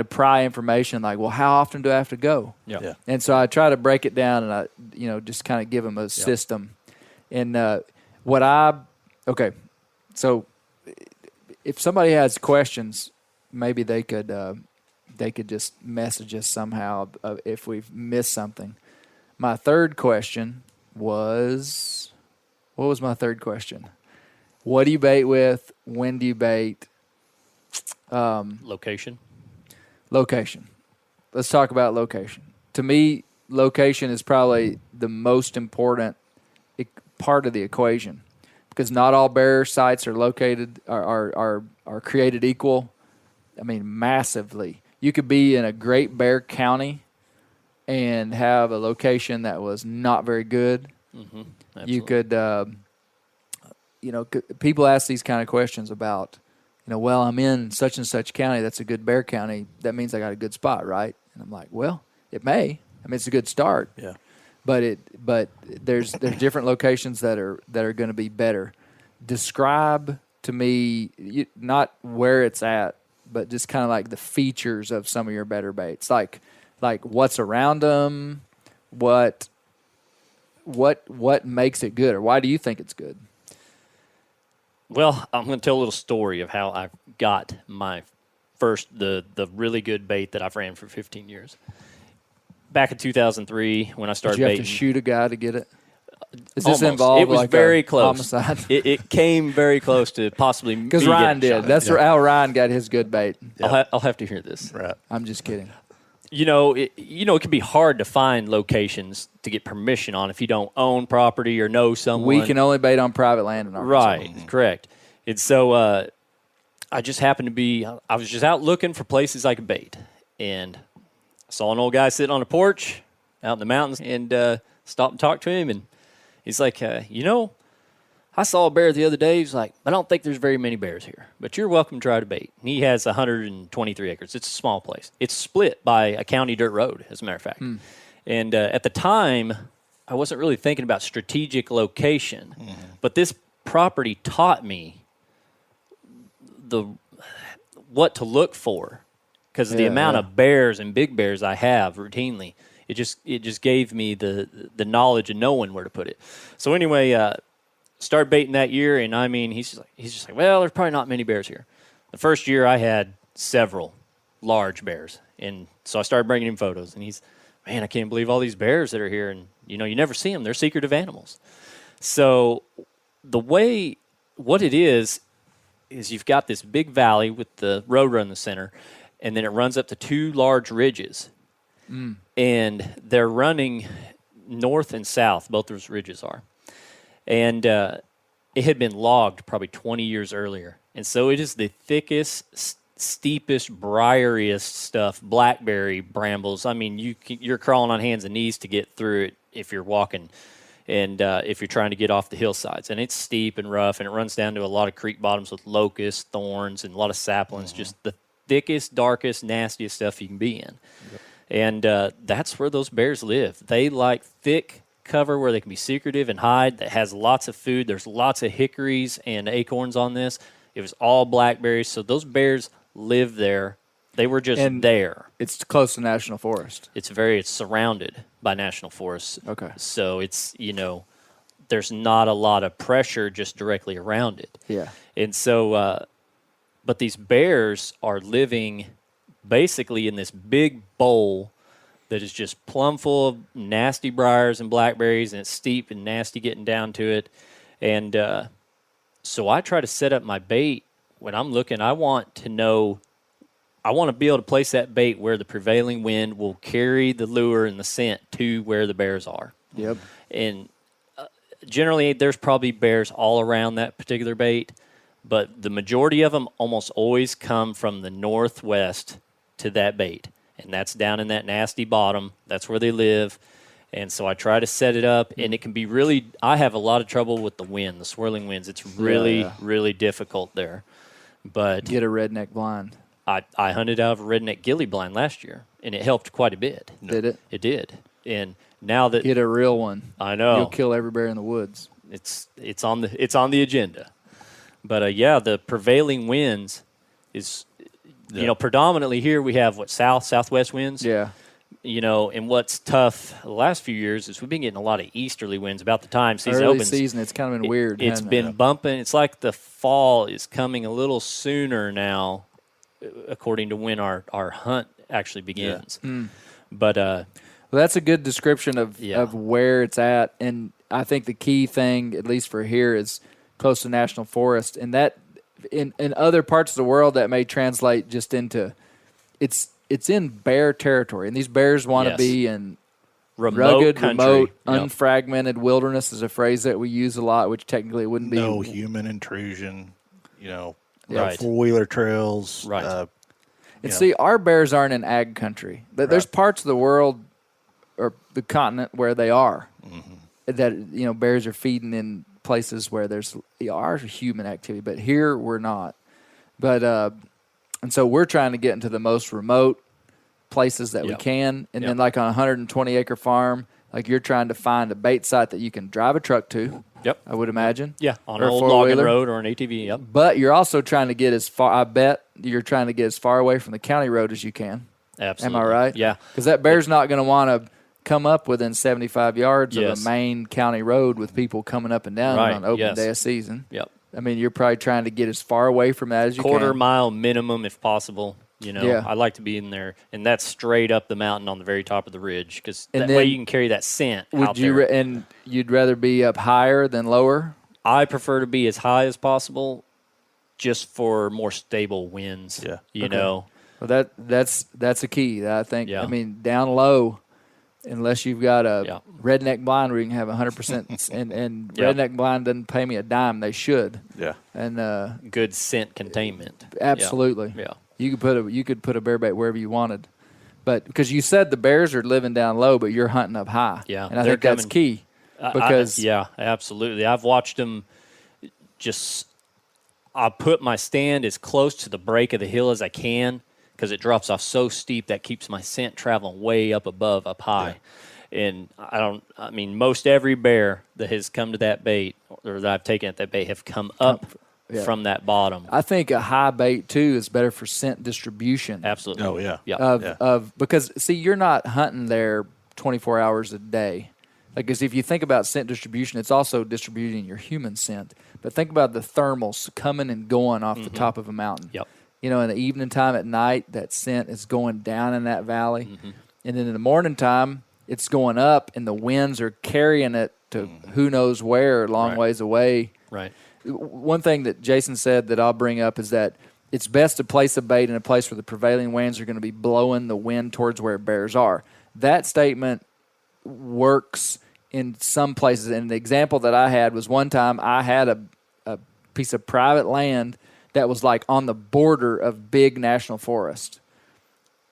pry information, like, well, how often do I have to go? Yeah. And so I try to break it down, and I, just kind of give them a system. And so if somebody has questions, maybe they could just message us somehow if we've missed something. My third question was, what was my third question? What do you bait with? When do you bait? Location. Location. Let's talk about location. To me, location is probably the most important part of the equation, because not all bear sites are located are created equal. I mean, massively. You could be in a great bear county and have a location that was not very good. You could, people ask these kind of questions about, well, I'm in such and such county. That's a good bear county. That means I got a good spot, right? And I'm like, well, it may. I mean, it's a good start. Yeah. But there's different locations that are going to be better. Describe to me not where it's at, but just kind of like the features of some of your better baits, like what's around them, what makes it good, or why do you think it's good? Well, I'm going to tell a little story of how I got my first the really good bait that I've ran for 15 years. Back in 2003, when I started Did you have baiting, to shoot a guy to get it? Is almost. this involved? It was like very a close. Homicide? It came very close to possibly Because me Ryan getting did. shot. That's how Ryan got his good bait. I'll have to hear this. Right. I'm just kidding. It can be hard to find locations to get permission on if you don't own property or know someone. We can only bait on private land in Arkansas. Right, correct. And so I just happened to be, I was just out looking for places I could bait. And I saw an old guy sitting on a porch out in the mountains and stopped and talked to him. And he's like, I saw a bear the other day. He's like, I don't think there's very many bears here, but you're welcome to try to bait. And he has 123 acres. It's a small place. It's split by a county dirt road, as a matter of fact. And at the time, I wasn't really thinking about strategic location, but this property taught me what to look for because of the amount of bears and big bears I have routinely. It just gave me the knowledge of knowing where to put it. So anyway, started baiting that year, and I mean, he's just like, well, there's probably not many bears here. The first year I had several large bears, and so I started bringing him photos, and he's, man, I can't believe all these bears that are here, and you never see them. They're secretive animals. So what it is you've got this big valley with the road run in the center, and then it runs up to two large ridges. And they're running north and south, both those ridges are. And it had been logged probably 20 years earlier. And so it is the thickest, steepest, briariest stuff, blackberry brambles. I mean, you're crawling on hands and knees to get through it if you're walking and if you're trying to get off the hillsides. And it's steep and rough, and it runs down to a lot of creek bottoms with locusts, thorns, and a lot of saplings, just the thickest, darkest, nastiest stuff you can be in. Yep. And that's where those bears live. They like thick cover where they can be secretive and hide, that has lots of food. There's lots of hickories and acorns on this. It was all blackberries, so those bears live there. They were just there. It's close to national forest. It's surrounded by national forests. Okay. So it's, there's not a lot of pressure just directly around it. Yeah. And so, but these bears are living basically in this big bowl that is just plumb full of nasty briars and blackberries, and it's steep and nasty getting down to it. And so I try to set up my bait when I'm looking. I want to be able to place that bait where the prevailing wind will carry the lure and the scent to where the bears are. Yep. And generally, there's probably bears all around that particular bait, but the majority of them almost always come from the northwest to that bait, and that's down in that nasty bottom. That's where they live. And so I try to set it up, and it can be really – I have a lot of trouble with the wind, the swirling winds. It's really, really difficult there. But get a redneck blind. I hunted out of a redneck ghillie blind last year, and it helped quite a bit. Did it? It did. And now that – get a real one. I know. You'll kill every bear in the woods. It's on the agenda. But, the prevailing winds is – predominantly here we have southwest winds. Yeah. And what's tough the last few years is we've been getting a lot of easterly winds about the time season Early opens. Season, it's kind of been weird. It's been bumping. It's like the fall is coming a little sooner now, according to when our hunt actually begins. Yeah. But well, that's a good description of where it's at, and I think the key thing, at least for here, is close to national forest, and that. In other parts of the world, that may translate just into it's in bear territory, and these bears want to be in rugged, remote, unfragmented wilderness is a phrase that we use a lot, which technically wouldn't be no human intrusion. Right. 4-wheeler trails. Right. And see, our bears aren't in ag country. There's parts of the world or the continent where they are. That bears are feeding in places where there's our human activity, but here we're not. But and so we're trying to get into the most remote places that we can, and then like on a 120-acre farm, like you're trying to find a bait site that you can drive a truck to. Yep. I would imagine. Yeah, on or an old logging road or an ATV. Yep. But you're also trying to get as far. I bet you're trying to get as far away from the county road as you can. Absolutely. Am I right? Yeah. Because that bear's not going to want to come up within 75 yards of a main county road with people coming up and down on open day of season. Yep. I mean, you're probably trying to get as far away from that as you can. Quarter mile minimum if possible. I like to be in there, and that's straight up the mountain on the very top of the ridge, because that way you can carry that scent out there. And you'd rather be up higher than lower? I prefer to be as high as possible, just for more stable winds. Yeah. You know. Well, that's a key. I think. Yeah. I mean, down low, unless you've got a redneck blind where you can have 100%, and redneck blind doesn't pay me a dime. They should. Yeah. And good scent containment. Absolutely. Yeah. You could put a bear bait wherever you wanted, but because you said the bears are living down low, but you're hunting up high. Yeah, and I think that's key. Because absolutely. I've watched them. I put my stand as close to the break of the hill as I can, because it drops off so steep that keeps my scent traveling way up high. Yeah. And most every bear that has come to that bait, or that I've taken at that bait, have come up from that bottom. I think a high bait too is better for scent distribution. Absolutely. Oh yeah. Yeah. Because see, you're not hunting there 24 hours a day. Because if you think about scent distribution, it's also distributing your human scent. But think about the thermals coming and going off the top of a mountain. Yep. In the evening time at night, that scent is going down in that valley. And then in the morning time, it's going up, and the winds are carrying it to who knows where, a long ways away. Right. One thing that Jason said that I'll bring up is that it's best to place a bait in a place where the prevailing winds are going to be blowing the wind towards where bears are. That statement works in some places. And the example that I had was one time I had a piece of private land that was like on the border of big national forest.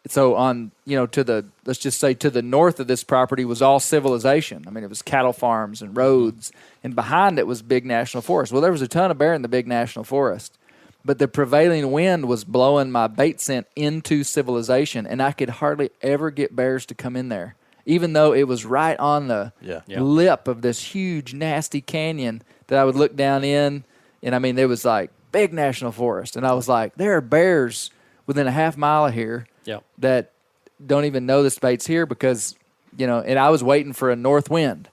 So on, let's just say to the north of this property was all civilization. I mean, it was cattle farms and roads, and behind it was big national forest. Well, there was a ton of bear in the big national forest, but the prevailing wind was blowing my bait scent into civilization, and I could hardly ever get bears to come in there, even though it was right on the lip of this huge, nasty canyon that I would look down in, and I mean, there was like big national forest, and I was like, there are bears within a half mile of here that don't even know this bait's here because, and I was waiting for a north wind,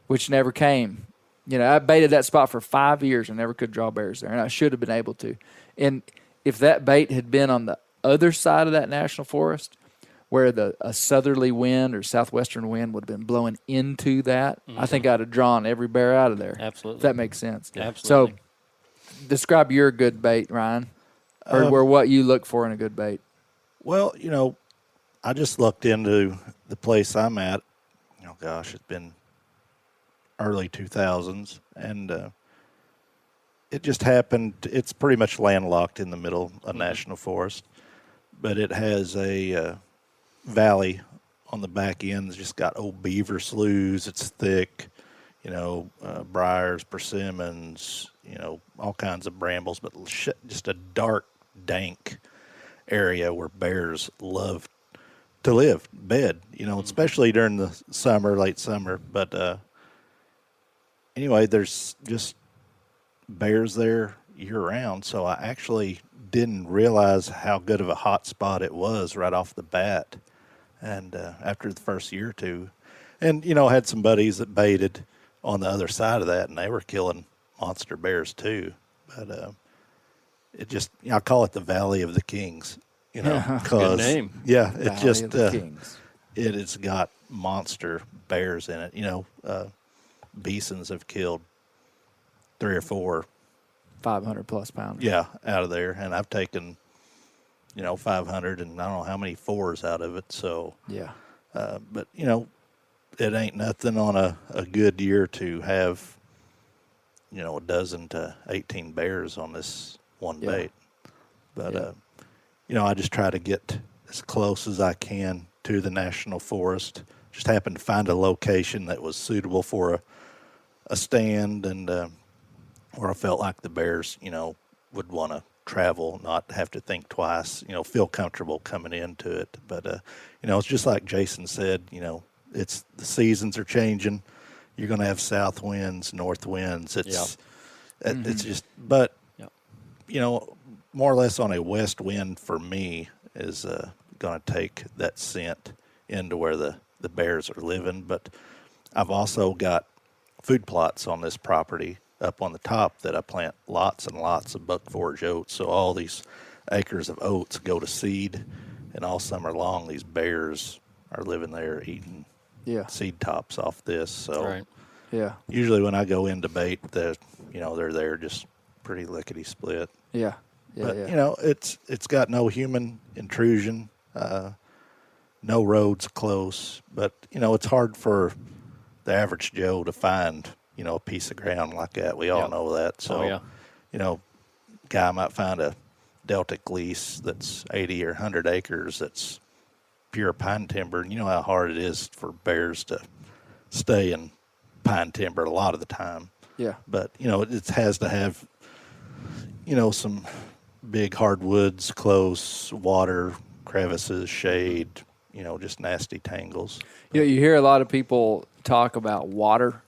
which never came. I baited that spot for 5 years and never could draw bears there, and I should have been able to. And if that bait had been on the other side of that national forest, where a southerly wind or southwestern wind would have been blowing into that, I think I'd have drawn every bear out of there. Absolutely. If that makes sense. Yeah, absolutely. So describe your good bait, Ryan, or what you look for in a good bait. Well, I just looked into the place I'm at. It's been early 2000s, and it just happened. It's pretty much landlocked in the middle of national forest, but it has a valley on the back end. It's just got old beaver sloughs. It's thick, briars, persimmons, all kinds of brambles, but just a dark, dank area where bears love to live, bed, especially during the summer, late summer. But anyway, there's just bears there year round. So I actually didn't realize how good of a hot spot it was right off the bat. And after the first year or two, and, had some buddies that baited on the other side of that, and they were killing monster bears too. But it just, I call it the Valley of the Kings, good name. Yeah, Valley it just, of the Kings. it has got monster bears in it. Bisons have killed 3 or 4. 500 plus pounds. Yeah, out of there. And I've taken, 500 and I don't know how many 4s out of it. So, yeah. But, it ain't nothing on a good year to have, a dozen to 18 bears on this one bait. But, I just try to get as close as I can to the national forest. Just happened to find a location that was suitable for a stand, and where I felt like the bears, would want to travel, not have to think twice, feel comfortable coming into it. But, it's just like Jason said, it's the seasons are changing. You're going to have south winds, north winds. It's just, but, more or less on a west wind for me is going to take that scent into where the bears are living. But I've also got food plots on this property up on the top that I plant lots and lots of buck forage oats. So all these acres of oats go to seed, and all summer long these bears are living there eating seed tops off this. So usually when I go in to bait, they're there just pretty lickety split. But it's got no human intrusion, no roads close. But it's hard for the average Joe to find a piece of ground like that. We all know that. So guy might find a Deltic lease that's 80 or 100 acres that's pure pine timber, and you know how hard it is for bears to stay in pine timber a lot of the time. But it has to have some big hardwoods close, water, crevices, shade, just nasty tangles. You hear a lot of people talk about water.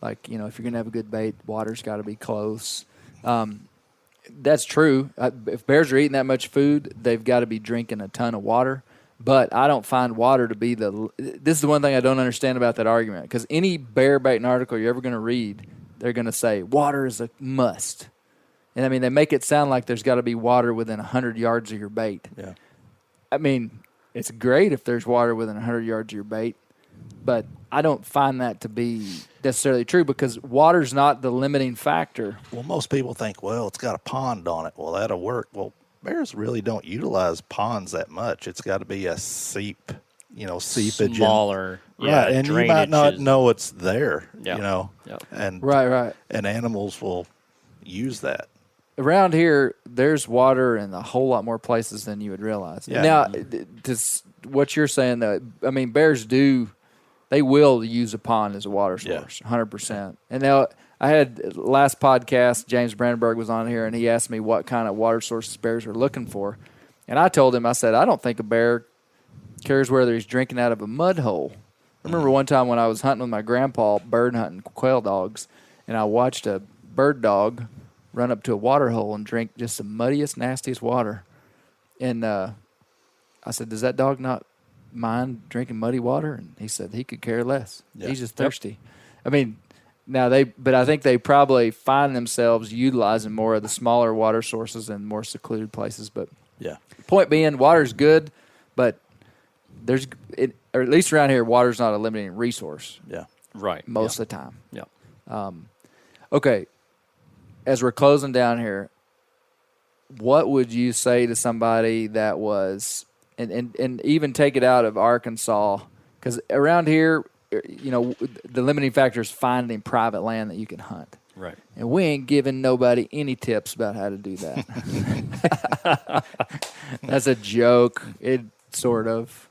Like, if you're going to have a good bait, water's got to be close. That's true. If bears are eating that much food, they've got to be drinking a ton of water. But I don't find water to be this is the one thing I don't understand about that argument. Because any bear baiting article you're ever going to read, they're going to say water is a must. And, I mean, they make it sound like there's got to be water within 100 yards of your bait. Yeah. I mean, it's great if there's water within 100 yards of your bait, but I don't find that to be necessarily true because water's not the limiting factor. Well, most people think, it's got a pond on it. Well, that'll work. Well, bears really don't utilize ponds that much. It's got to be a seepage. Smaller. Right, and you might not know it's there, and Right. And animals will use that. Around here, there's water in a whole lot more places than you would realize. Yeah. Now, what you're saying, though, I mean, bears they will use a pond as a water source, 100%. And now, I had last podcast, James Brandenburg was on here, and he asked me what kind of water sources bears are looking for. And I told him, I said, I don't think a bear cares whether he's drinking out of a mud hole. I remember one time when I was hunting with my grandpa, bird hunting quail dogs, and I watched a bird dog run up to a water hole and drink just the muddiest, nastiest water. And I said, does that dog not mind drinking muddy water? And he said he could care less. Yeah. He's just thirsty. I mean, but I think they probably find themselves utilizing more of the smaller water sources in more secluded places. But point being, water's good, but or at least around here, water's not a limiting resource. Yeah. Right. Most of the time. Yeah. Okay. As we're closing down here, what would you say to somebody that was, and even take it out of Arkansas, because around here, the limiting factor is finding private land that you can hunt. Right. And we ain't giving nobody any tips about how to do that. That's a joke. It sort of.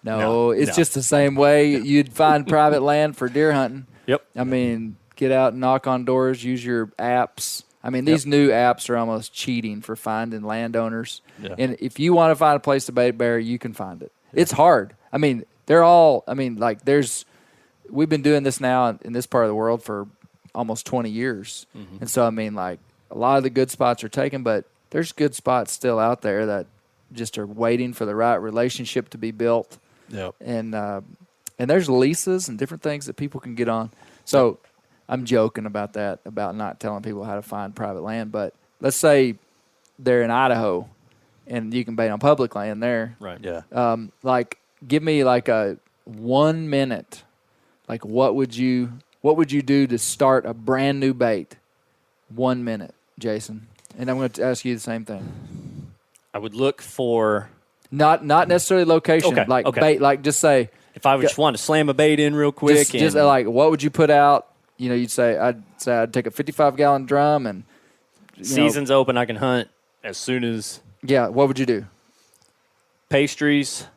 No, it's just the same way you'd find private land for deer hunting. Yep. I mean, get out and knock on doors, use your apps. I mean, these new apps are almost cheating for finding landowners. Yeah. And if you want to find a place to bait bear, you can find it. Yeah. It's hard. I mean, we've been doing this now in this part of the world for almost 20 years. Mm-hmm. And so, I mean, like, a lot of the good spots are taken, but there's good spots still out there that just are waiting for the right relationship to be built. Yep. And there's leases and different things that people can get on. So I'm joking about that, about not telling people how to find private land. But let's say they're in Idaho and you can bait on public land there. Right. Yeah. Give me like a 1 minute. Like, what would you do to start a brand new bait? 1 minute, Jason. And I'm going to ask you the same thing. I would look for not necessarily location. Okay. Bait. Like, just say, if I just want to slam a bait in real quick. Just like, what would you put out? You'd say, I'd take a 55-gallon drum and season's open. I can hunt as soon as. Yeah. What would you do? pastries,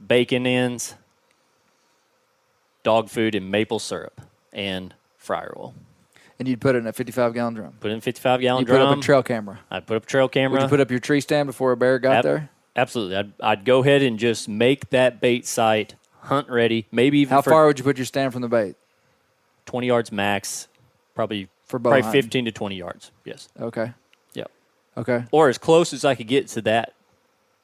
bacon ends, dog food, and maple syrup, and fryer oil. And you'd put it in a 55-gallon drum. Put it in a 55-gallon You drum. put up a trail camera. I'd put up a trail camera. Would you put up your tree stand before a bear got there? Absolutely. I'd go ahead and just make that bait site hunt ready. Maybe even How far would you put your stand from the bait? 20 yards max, probably For bow hunting? 15 to 20 yards. Yes. Okay. Yep. Okay. Or as close as I could get to that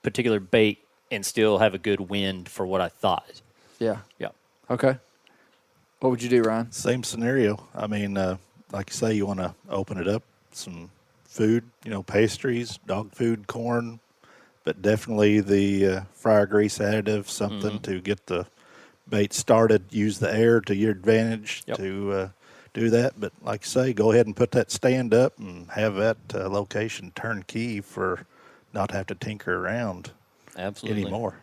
particular bait and still have a good wind for what I thought. Yeah. Yep. Okay. What would you do, Ryan? Same scenario. I mean, like you say, you want to open it up, some food, pastries, dog food, corn, but definitely the fryer grease additive, something to get the bait started. Use the air to your advantage to do that. But like you say, go ahead and put that stand up and have that location turnkey for not have to tinker around anymore.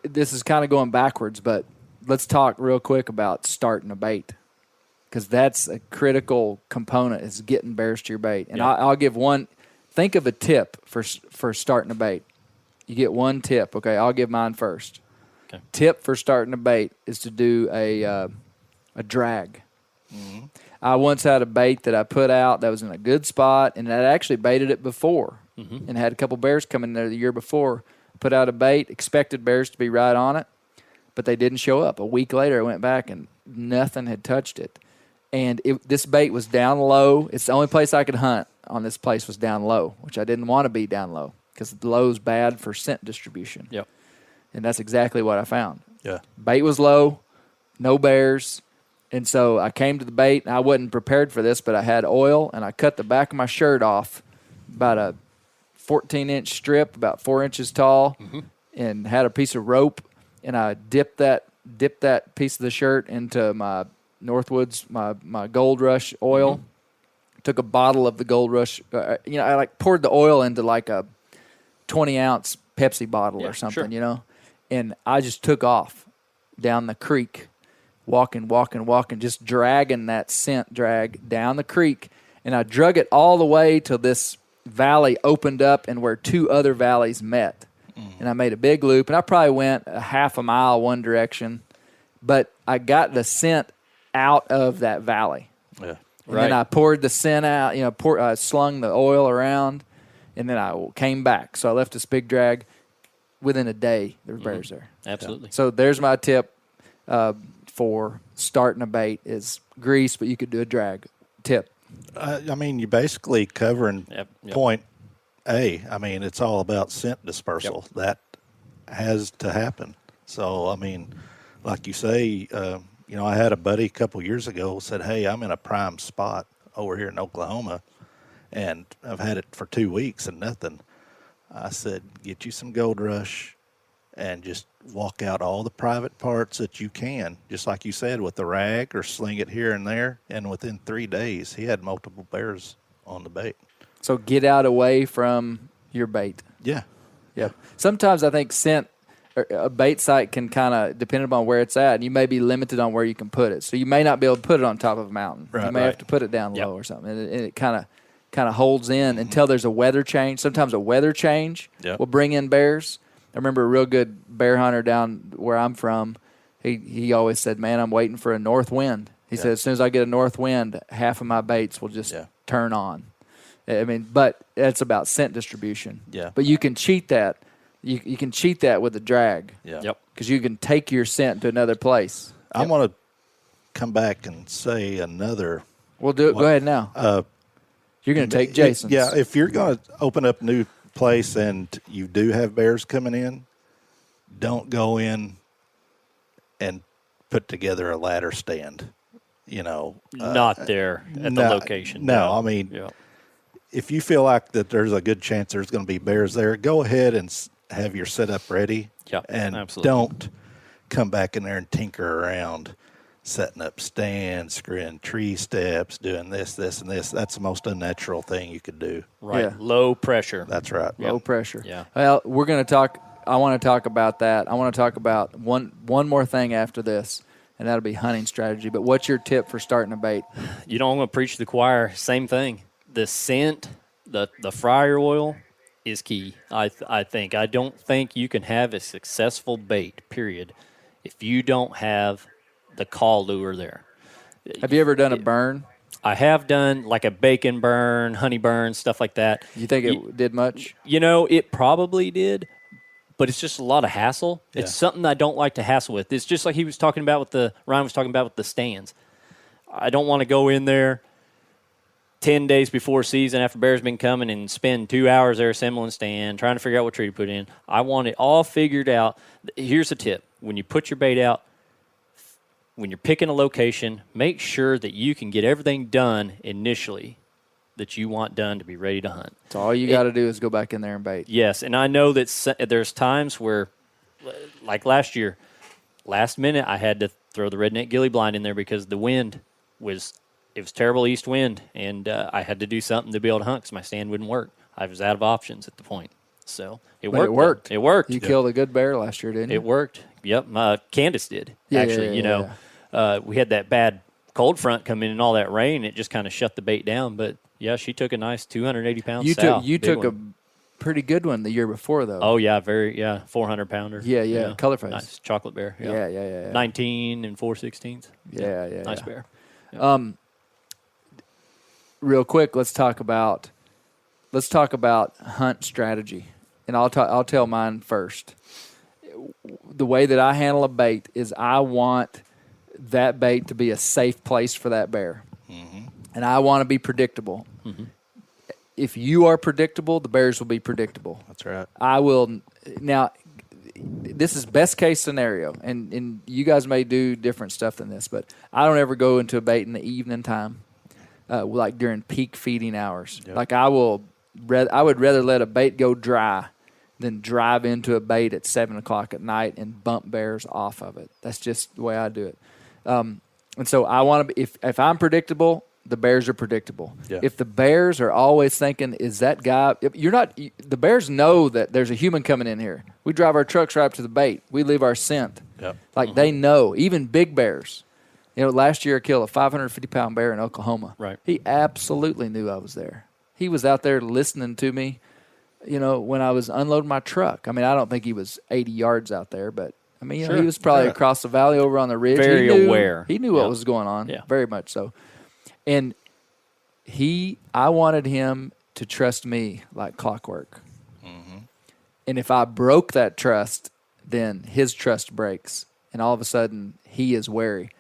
This is kind of going backwards, but let's talk real quick about starting a bait, because that's a critical component, is getting bears to your bait. And I'll give one. Think of a tip for starting a bait. You get one tip. Okay, I'll give mine first. Okay. Tip for starting a bait is to do a drag. Mm-hmm. I once had a bait that I put out that was in a good spot, and I'd actually baited it before and had a couple bears come in there the year before. Put out a bait, expected bears to be right on it, but they didn't show up. A week later, I went back, and nothing had touched it. And this bait was down low. It's the only place I could hunt on this place was down low, which I didn't want to be down low because low's bad for scent distribution. Yep. And that's exactly what I found. Yeah. Bait was low, no bears. And so I came to the bait, and I wasn't prepared for this, but I had oil, and I cut the back of my shirt off, about a 14-inch strip, about 4 inches tall, and had a piece of rope, and I dipped that piece of the shirt into my Northwoods, my Gold Rush oil. Took a bottle of the Gold Rush, I poured the oil into like a 20-ounce Pepsi bottle or something, and I just took off down the creek, walking, just dragging that scent drag down the creek, and I drug it all the way till this valley opened up and where two other valleys met. And I made a big loop, and I probably went a half a mile one direction, but I got the scent out of that valley. Yeah. And then I poured the scent out, I slung the oil around, and then I came back. So I left this big drag. Within a day, there were bears there. Absolutely. So there's my tip for starting a bait is grease, but you could do a drag tip. I mean, you're basically covering point A. I mean, it's all about scent dispersal. That has to happen. So, I mean, like you say, I had a buddy a couple years ago said, hey, I'm in a prime spot over here in Oklahoma, and I've had it for 2 weeks and nothing. I said, get you some Gold Rush and just walk out all the private parts that you can, just like you said, with the rag or sling it here and there. And within 3 days, he had multiple bears on the bait. So get out away from your bait. Yeah. Yep. Sometimes I think scent, a bait site can kind of, depending upon where it's at, you may be limited on where you can put it. So you may not be able to put it on top of a mountain. Right, you may right. have to put it down low or something. And it kind of holds in until there's a weather change. Sometimes a weather change will bring in bears. I remember a real good bear hunter down where I'm from. He always said, man, I'm waiting for a north wind. He said, as soon as I get a north wind, half of my baits will just turn on. I mean, but it's about scent distribution. Yeah. But you can cheat that. You can cheat that with a drag. Yeah. Yep. Because you can take your scent to another place. I want to come back and say another. We'll do it. Go ahead now. You're going to take Jason's. Yeah, if you're going to open up a new place and you do have bears coming in, don't go in and put together a ladder stand. Not there at the location. No, I mean, if you feel like that there's a good chance there's going to be bears there, go ahead and have your setup ready. Yeah, and absolutely. Don't come back in there and tinker around, setting up stands, screwing tree steps, doing this, and this. That's the most unnatural thing you could do. Right. Yeah. Low pressure. That's right. Low pressure. Yeah. Well, we're going to talk. I want to talk about that. I want to talk about one more thing after this, and that'll be hunting strategy. But what's your tip for starting a bait? I'm going to preach to the choir. Same thing. The scent, the fryer oil is key. I think. I don't think you can have a successful bait, period, if you don't have the call lure there. Have you ever done a burn? I have done like a bacon burn, honey burn, stuff like that. You think it did much? It probably did, but it's just a lot of hassle. Yeah. It's something I don't like to hassle with. It's just like Ryan was talking about with the stands. I don't want to go in there 10 days before season after bear's been coming and spend 2 hours there assembling stand, trying to figure out what tree to put in. I want it all figured out. Here's a tip. When you put your bait out, when you're picking a location, make sure that you can get everything done initially that you want done to be ready to hunt. So all you got to do is go back in there and bait. Yes, and I know that there's times where, like last year, last minute I had to throw the redneck ghillie blind in there because the wind was terrible east wind, and I had to do something to be able to hunt because my stand wouldn't work. I was out of options at the point. So it But worked. it worked. It worked. You killed a good bear last year, didn't you? It worked. Yep. Candace did, Yeah, actually. We had that bad cold front come in and all that rain. It just kind of shut the bait down. But, yeah, she took a nice 280-pound sow. You Big took one. a pretty good one the year before, though. Oh, yeah, 400-pounder. Yeah, color face. Nice chocolate bear. Yeah. 19 and 4/16. Yeah. Nice bear. Real quick, let's talk about hunt strategy, and I'll tell mine first. The way that I handle a bait is I want that bait to be a safe place for that bear, and I want to be predictable. If you are predictable, the bears will be predictable. That's right. I will now. This is best case scenario, and you guys may do different stuff than this, but I don't ever go into a bait in the evening time, like during peak feeding hours. Yep. Like I would rather let a bait go dry than drive into a bait at 7 o'clock at night and bump bears off of it. That's just the way I do it. And so I want to be, if I'm predictable, the bears are predictable. Yeah. If the bears are always thinking, is that guy, the bears know that there's a human coming in here. We drive our trucks right up to the bait. We leave our scent. Yep. Like they know, even big bears. Last year I killed a 550-pound bear in Oklahoma. Right. He absolutely knew I was there. He was out there listening to me, when I was unloading my truck. I mean, I don't think he was 80 yards out there, but he was probably across the valley over on the ridge. Very aware. He knew what was going on. Yeah. Very much so. And I wanted him to trust me like clockwork. And if I broke that trust, then his trust breaks. And all of a sudden, he is wary.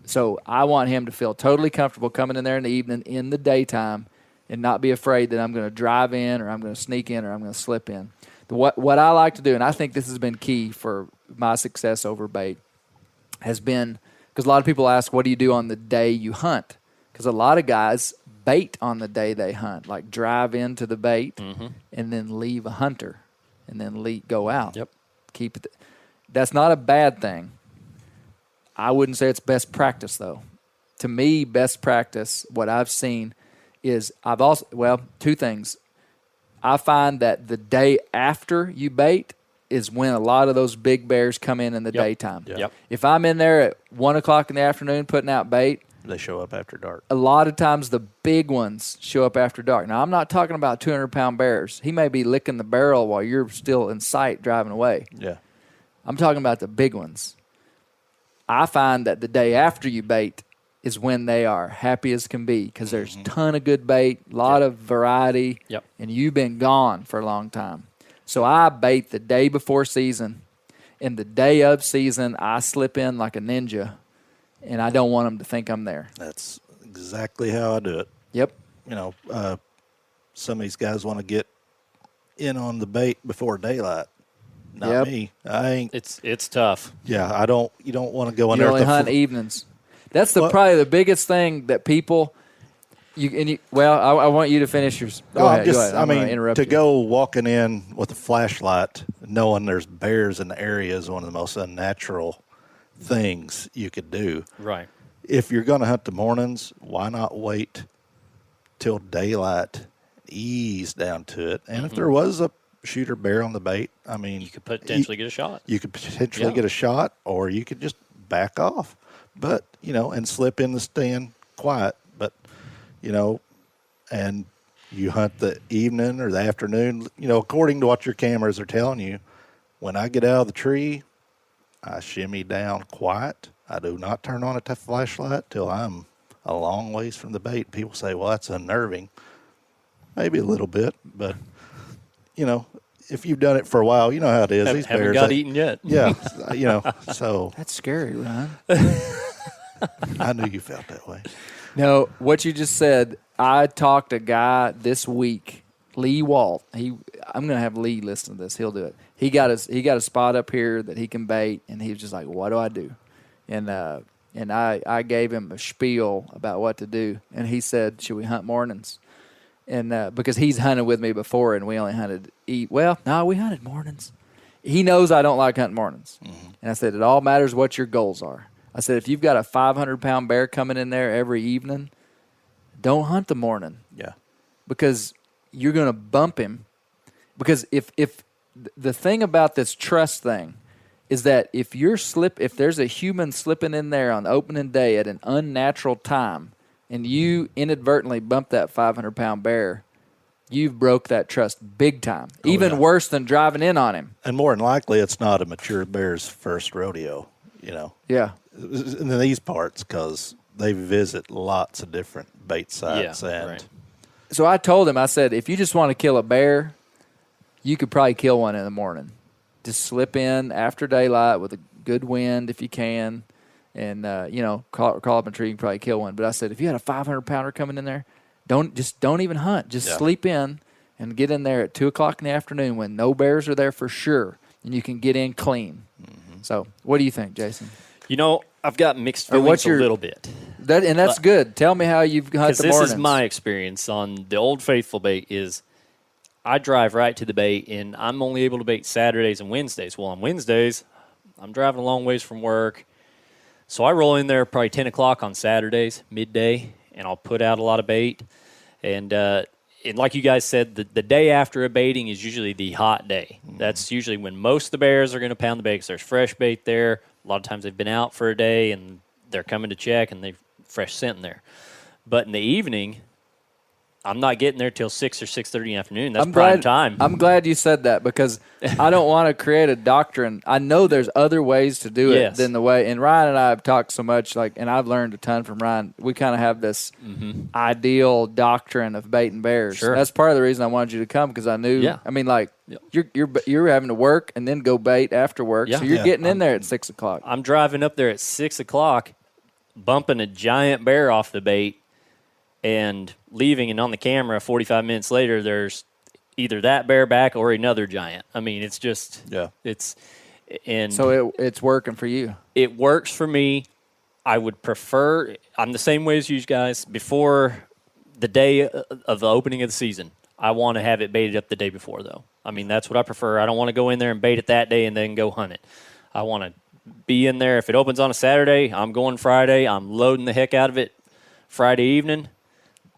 So I want him to feel totally comfortable coming in there in the evening, in the daytime, and not be afraid that I'm going to drive in or I'm going to sneak in or I'm going to slip in. What I like to do, and I think this has been key for my success over bait, has been, because a lot of people ask, what do you do on the day you hunt? Because a lot of guys bait on the day they hunt, like drive into the bait and then leave a hunter and then go out. Yep. Keep it. That's not a bad thing. I wouldn't say it's best practice, though. To me, best practice, what I've seen is two things. I find that the day after you bait is when a lot of those big bears come in the daytime. Yep. If I'm in there at 1 o'clock in the afternoon putting out bait, They show up after dark. a lot of times the big ones show up after dark. Now, I'm not talking about 200-pound bears. He may be licking the barrel while you're still in sight driving away. Yeah. I'm talking about the big ones. I find that the day after you bait is when they are happy as can be because there's a ton of good bait, a lot of variety, and you've been gone for a long time. So I bait the day before season, and the day of season I slip in like a ninja, and I don't want them to think I'm there. That's exactly how I do it. Yep. Some of these guys want to get in on the bait before daylight. Not Yep. me. I ain't. It's tough. Yeah, I don't. You don't want to go in You there. only hunt evenings. That's probably the biggest thing that people. I want you to finish yours. Go ahead. I'm gonna interrupt you. Go walking in with a flashlight, knowing there's bears in the area, is one of the most unnatural things you could do. Right. If you're going to hunt the mornings, why not wait till daylight, ease down to it, and if there was a shooter bear on the bait, I mean, You could potentially get a shot. You could potentially get a shot, or you could just back off, and slip in the stand quiet. But, and You hunt the evening or the afternoon, according to what your cameras are telling you. When I get out of the tree, I shimmy down quiet. I do not turn on a flashlight till I'm a long ways from the bait. People say, well, that's unnerving. Maybe a little bit, but, if you've done it for a while, you know how it is. These Haven't bears, got eaten yet. Yeah, so That's scary, Ryan. I knew you felt that way. No, what you just said, I talked to a guy this week, Lee Walt. I'm going to have Lee listen to this. He'll do it. He got a spot up here that he can bait, and he was just like, what do I do? And I gave him a spiel about what to do, and he said, should we hunt mornings? And because he's hunted with me before, and we only hunted we hunted mornings. He knows I don't like hunting mornings. Mm-hmm. And I said, it all matters what your goals are. I said, if you've got a 500-pound bear coming in there every evening, don't hunt the morning. Yeah. Because you're going to bump him. Because if the thing about this trust thing is that if there's a human slipping in there on opening day at an unnatural time and you inadvertently bump that 500-pound bear, you've broke that trust big time. Even worse than driving in on him. And more than likely, it's not a mature bear's first rodeo, Yeah. in these parts, because they visit lots of different bait sites. So I told him, I said, if you just want to kill a bear, you could probably kill one in the morning. Just slip in after daylight with a good wind if you can, and crawl up a tree, you can probably kill one. But I said, if you had a 500-pounder coming in there, don't even hunt. Just sleep in and get in there at 2:00 in the afternoon when no bears are there for sure, and you can get in clean. Mm-hmm. So what do you think, Jason? I've got mixed feelings a little bit. That's good. Tell me how you've hunted the mornings. This is my experience on the Old Faithful bait is I drive right to the bait, and I'm only able to bait Saturdays and Wednesdays. Well, on Wednesdays, I'm driving a long ways from work. So I roll in there probably 10 o'clock on Saturdays, midday, and I'll put out a lot of bait. And like you guys said, the day after a baiting is usually the hot day. Mm-hmm. That's usually when most of the bears are going to pound the bait because there's fresh bait there. A lot of times they've been out for a day, and they're coming to check, and they've fresh scent in there. But in the evening, I'm not getting there till 6 or 6:30 in the afternoon. That's prime time. I'm glad you said that because I don't want to create a doctrine. I know there's other ways to do it than the way. And Ryan and I have talked so much, and I've learned a ton from Ryan. We kind of have this ideal doctrine of baiting bears. Sure. That's part of the reason I wanted you to come because I knew. Yeah. I mean, you're having to work and then go bait after work, so you're getting in there at 6 o'clock. I'm driving up there at 6 o'clock, bumping a giant bear off the bait. And leaving, and on the camera 45 minutes later, there's either that bear back or another giant. I mean, it's just so it's working for you. It works for me. I would prefer. I'm the same way as you guys. Before the day of the opening of the season, I want to have it baited up the day before, though. I mean, that's what I prefer. I don't want to go in there and bait it that day and then go hunt it. I want to be in there. If it opens on a Saturday, I'm going Friday. I'm loading the heck out of it Friday evening.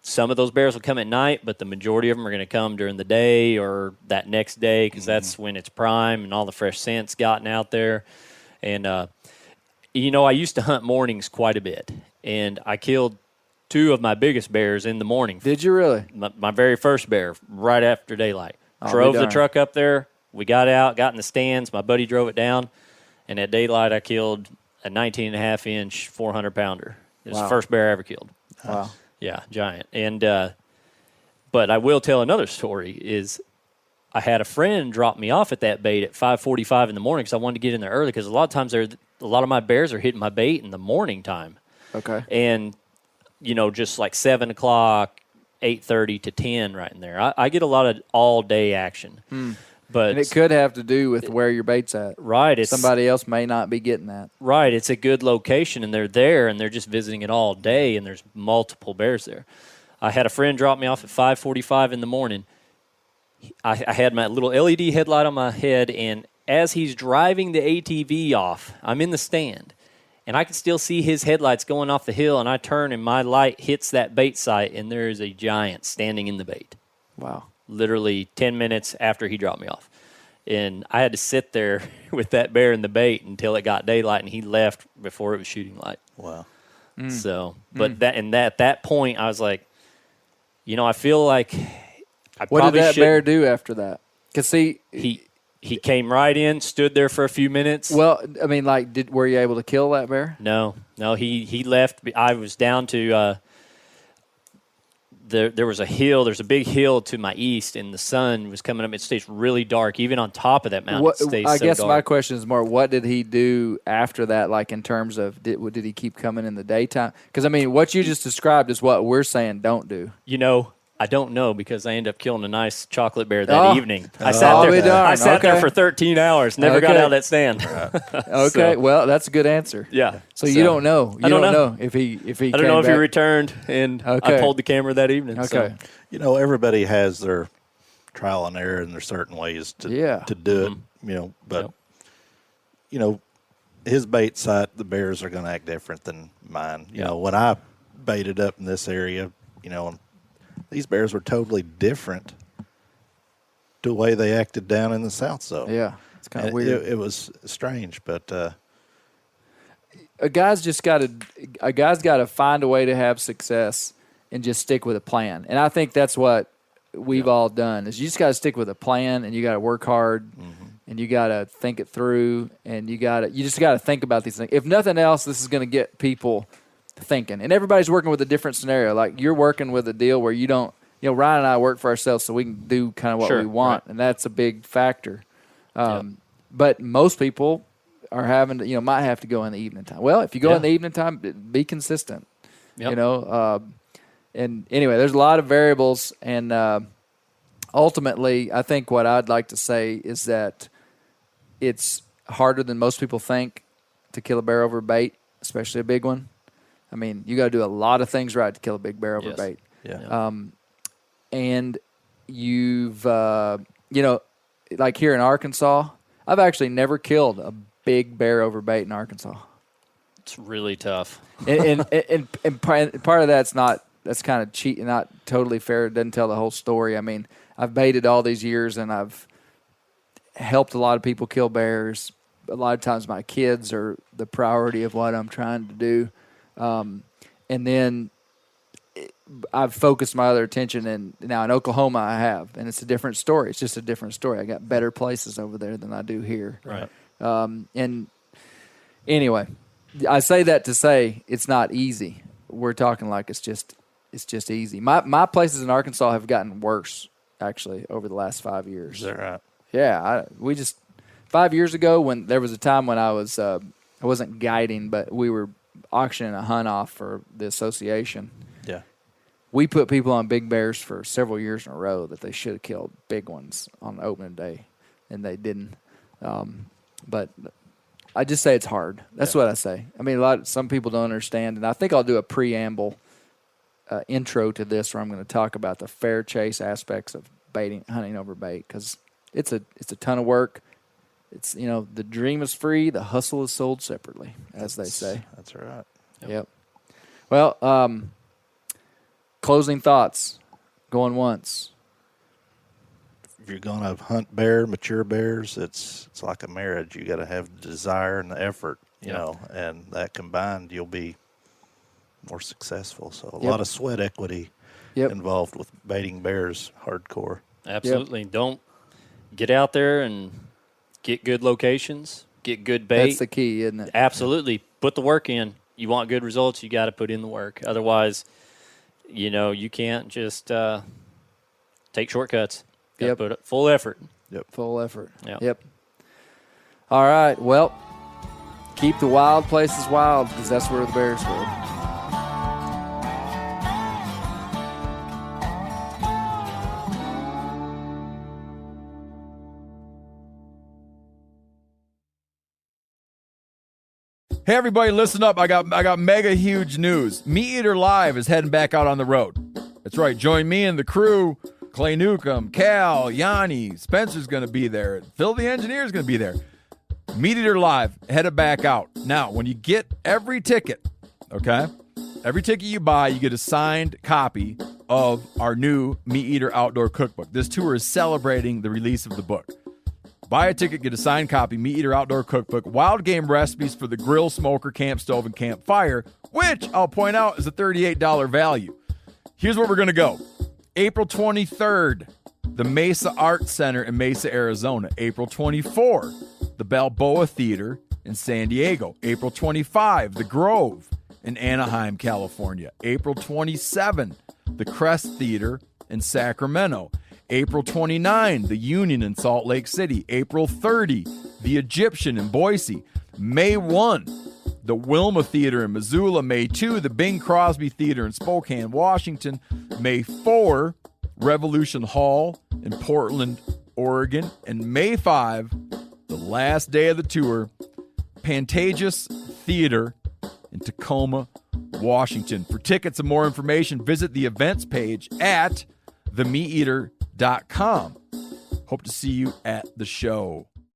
Some of those bears will come at night, but the majority of them are going to come during the day or that next day because that's when it's prime and all the fresh scent's gotten out there. And, I used to hunt mornings quite a bit, and I killed 2 of my biggest bears in the morning. Did you really? My very first bear right after daylight. Drove the truck up there. We got out, got in the stands. My buddy drove it down, and at daylight I killed a 19.5-inch 400-pounder. It was the first bear I ever killed. Wow. Yeah, giant. And but I will tell another story is I had a friend drop me off at that bait at 5:45 in the morning because I wanted to get in there early because a lot of times a lot of my bears are hitting my bait in the morning time. Okay. And, just like 7 o'clock, 8:30 to 10 right in there. I get a lot of all-day action. But and it could have to do with where your bait's at. Right. Somebody else may not be getting that. Right. It's a good location, and they're there, and they're just visiting it all day, and there's multiple bears there. I had a friend drop me off at 5:45 in the morning. I had my little LED headlight on my head, and as he's driving the ATV off, I'm in the stand, and I can still see his headlights going off the hill, and I turn, and my light hits that bait site, and there is a giant standing in the bait. Wow. Literally 10 minutes after he dropped me off. And I had to sit there with that bear in the bait until it got daylight, and he left before it was shooting light. Wow. So, but at that point, I was like, I feel like What did probably that should- bear do after that? Because He came right in, stood there for a few minutes. well, I mean, like, were you able to kill that bear? No, he left. I was down to there was a hill. There's a big hill to my east, and the sun was coming up. It stays really dark, even on top of that mountain. It stays I so guess dark. my question is more, what did he do after that? Like in terms of did he keep coming in the daytime? Because I mean, what you just described is what we're saying don't do. I don't know because I ended up killing a nice chocolate bear that evening. I sat I'll there. be darned. I sat there Okay. for 13 hours. Never got Okay. out of that stand. Okay, So, well, that's a good answer. yeah. So you don't know. You I don't know if he I don't came know if he back. returned, and Okay. I pulled the camera that evening. Okay. So. Everybody has their trial and error, and there's certain ways to do it. But his bait site, the bears are going to act different than mine. You know, when I baited up in this area, these bears were totally different to the way they acted down in the south zone. Yeah, it's kind of And weird. It was strange, but A guy's got to find a way to have success and just stick with a plan. And I think that's what we've all done. Is you just got to stick with a plan, and you got to work hard, and you got to think it through, and you just got to think about these things. If nothing else, this is going to get people thinking. And everybody's working with a different scenario. Like you're working with a deal where you don't. Ryan and I work for ourselves, so we can do kind of what Sure, we want, right. and that's a big factor. But most people are having to, might have to go in the evening time. Well, if you go in the evening time, be consistent. Yep. And anyway, there's a lot of variables, and ultimately, I think what I'd like to say is that it's harder than most people think to kill a bear over bait, especially a big one. I mean, you got to do a lot of things right to kill a big bear over Yes. bait. yeah. And you've, like here in Arkansas, I've actually never killed a big bear over bait in Arkansas. It's really tough. And part of that's kind of cheat, not totally fair. It doesn't tell the whole story. I mean, I've baited all these years, and I've helped a lot of people kill bears. A lot of times my kids are the priority of what I'm trying to do. And then I've focused my other attention, and now in Oklahoma I have, and it's a different story. It's just a different story. I got better places over there than I do here. Right. And anyway, I say that to say it's not easy. We're talking like it's just easy. My places in Arkansas have gotten worse actually over the last 5 years. Is that right? Yeah, we just 5 years ago when there was a time when I wasn't guiding, but we were auctioning a hunt off for the association. Yeah. We put people on big bears for several years in a row that they should have killed big ones on opening day, and they didn't. But I just say it's hard. That's what I say. I mean, some people don't understand, and I think I'll do a preamble intro to this where I'm going to talk about the fair chase aspects of hunting over bait, because it's a ton of work. It's the dream is free, the hustle is sold separately, as they say. That's right. Yep. Well, closing thoughts, going once. If you're going to hunt mature bears, it's like a marriage. You got to have the desire and the effort, you know, and that combined, you'll be more successful. So a lot of sweat equity involved with baiting bears hardcore. Absolutely. Don't get out there and get good locations, get good bait. That's the key, isn't it? Absolutely. Put the work in. You want good results, you got to put in the work. Otherwise, you can't just take shortcuts. Got to put full effort. Full effort. Yep. All right. Well, keep the wild places wild, because that's where the bears live. Hey everybody, listen up. I got mega huge news. Meat Eater Live is heading back out on the road. That's right. Join me and the crew. Clay Newcomb, Cal, Yanni, Spencer's going to be there. Phil the engineer's going to be there. Meat Eater Live headed back out. Now, when you get every ticket, okay? Every ticket you buy, you get a signed copy of our new Meat Eater Outdoor Cookbook. This tour is celebrating the release of the book. Buy a ticket, get a signed copy, Meat Eater Outdoor Cookbook, wild game recipes for the grill, smoker, camp stove, and campfire, which I'll point out is a $38 value. Here's where we're going to go. April 23rd, the Mesa Arts Center in Mesa, Arizona. April 24, the Balboa Theater in San Diego. April 25, the Grove in Anaheim, California. April 27, the Crest Theater in Sacramento. April 29, the Union in Salt Lake City. April 30, the Egyptian in Boise. May 1, the Wilma Theater in Missoula. May 2, the Bing Crosby Theater in Spokane, Washington. May 4, Revolution Hall in Portland, Oregon. And May 5, the last day of the tour, Pantages Theater in Tacoma, Washington. For tickets and more information, visit the events page at themeateater.com. Hope to see you at the show.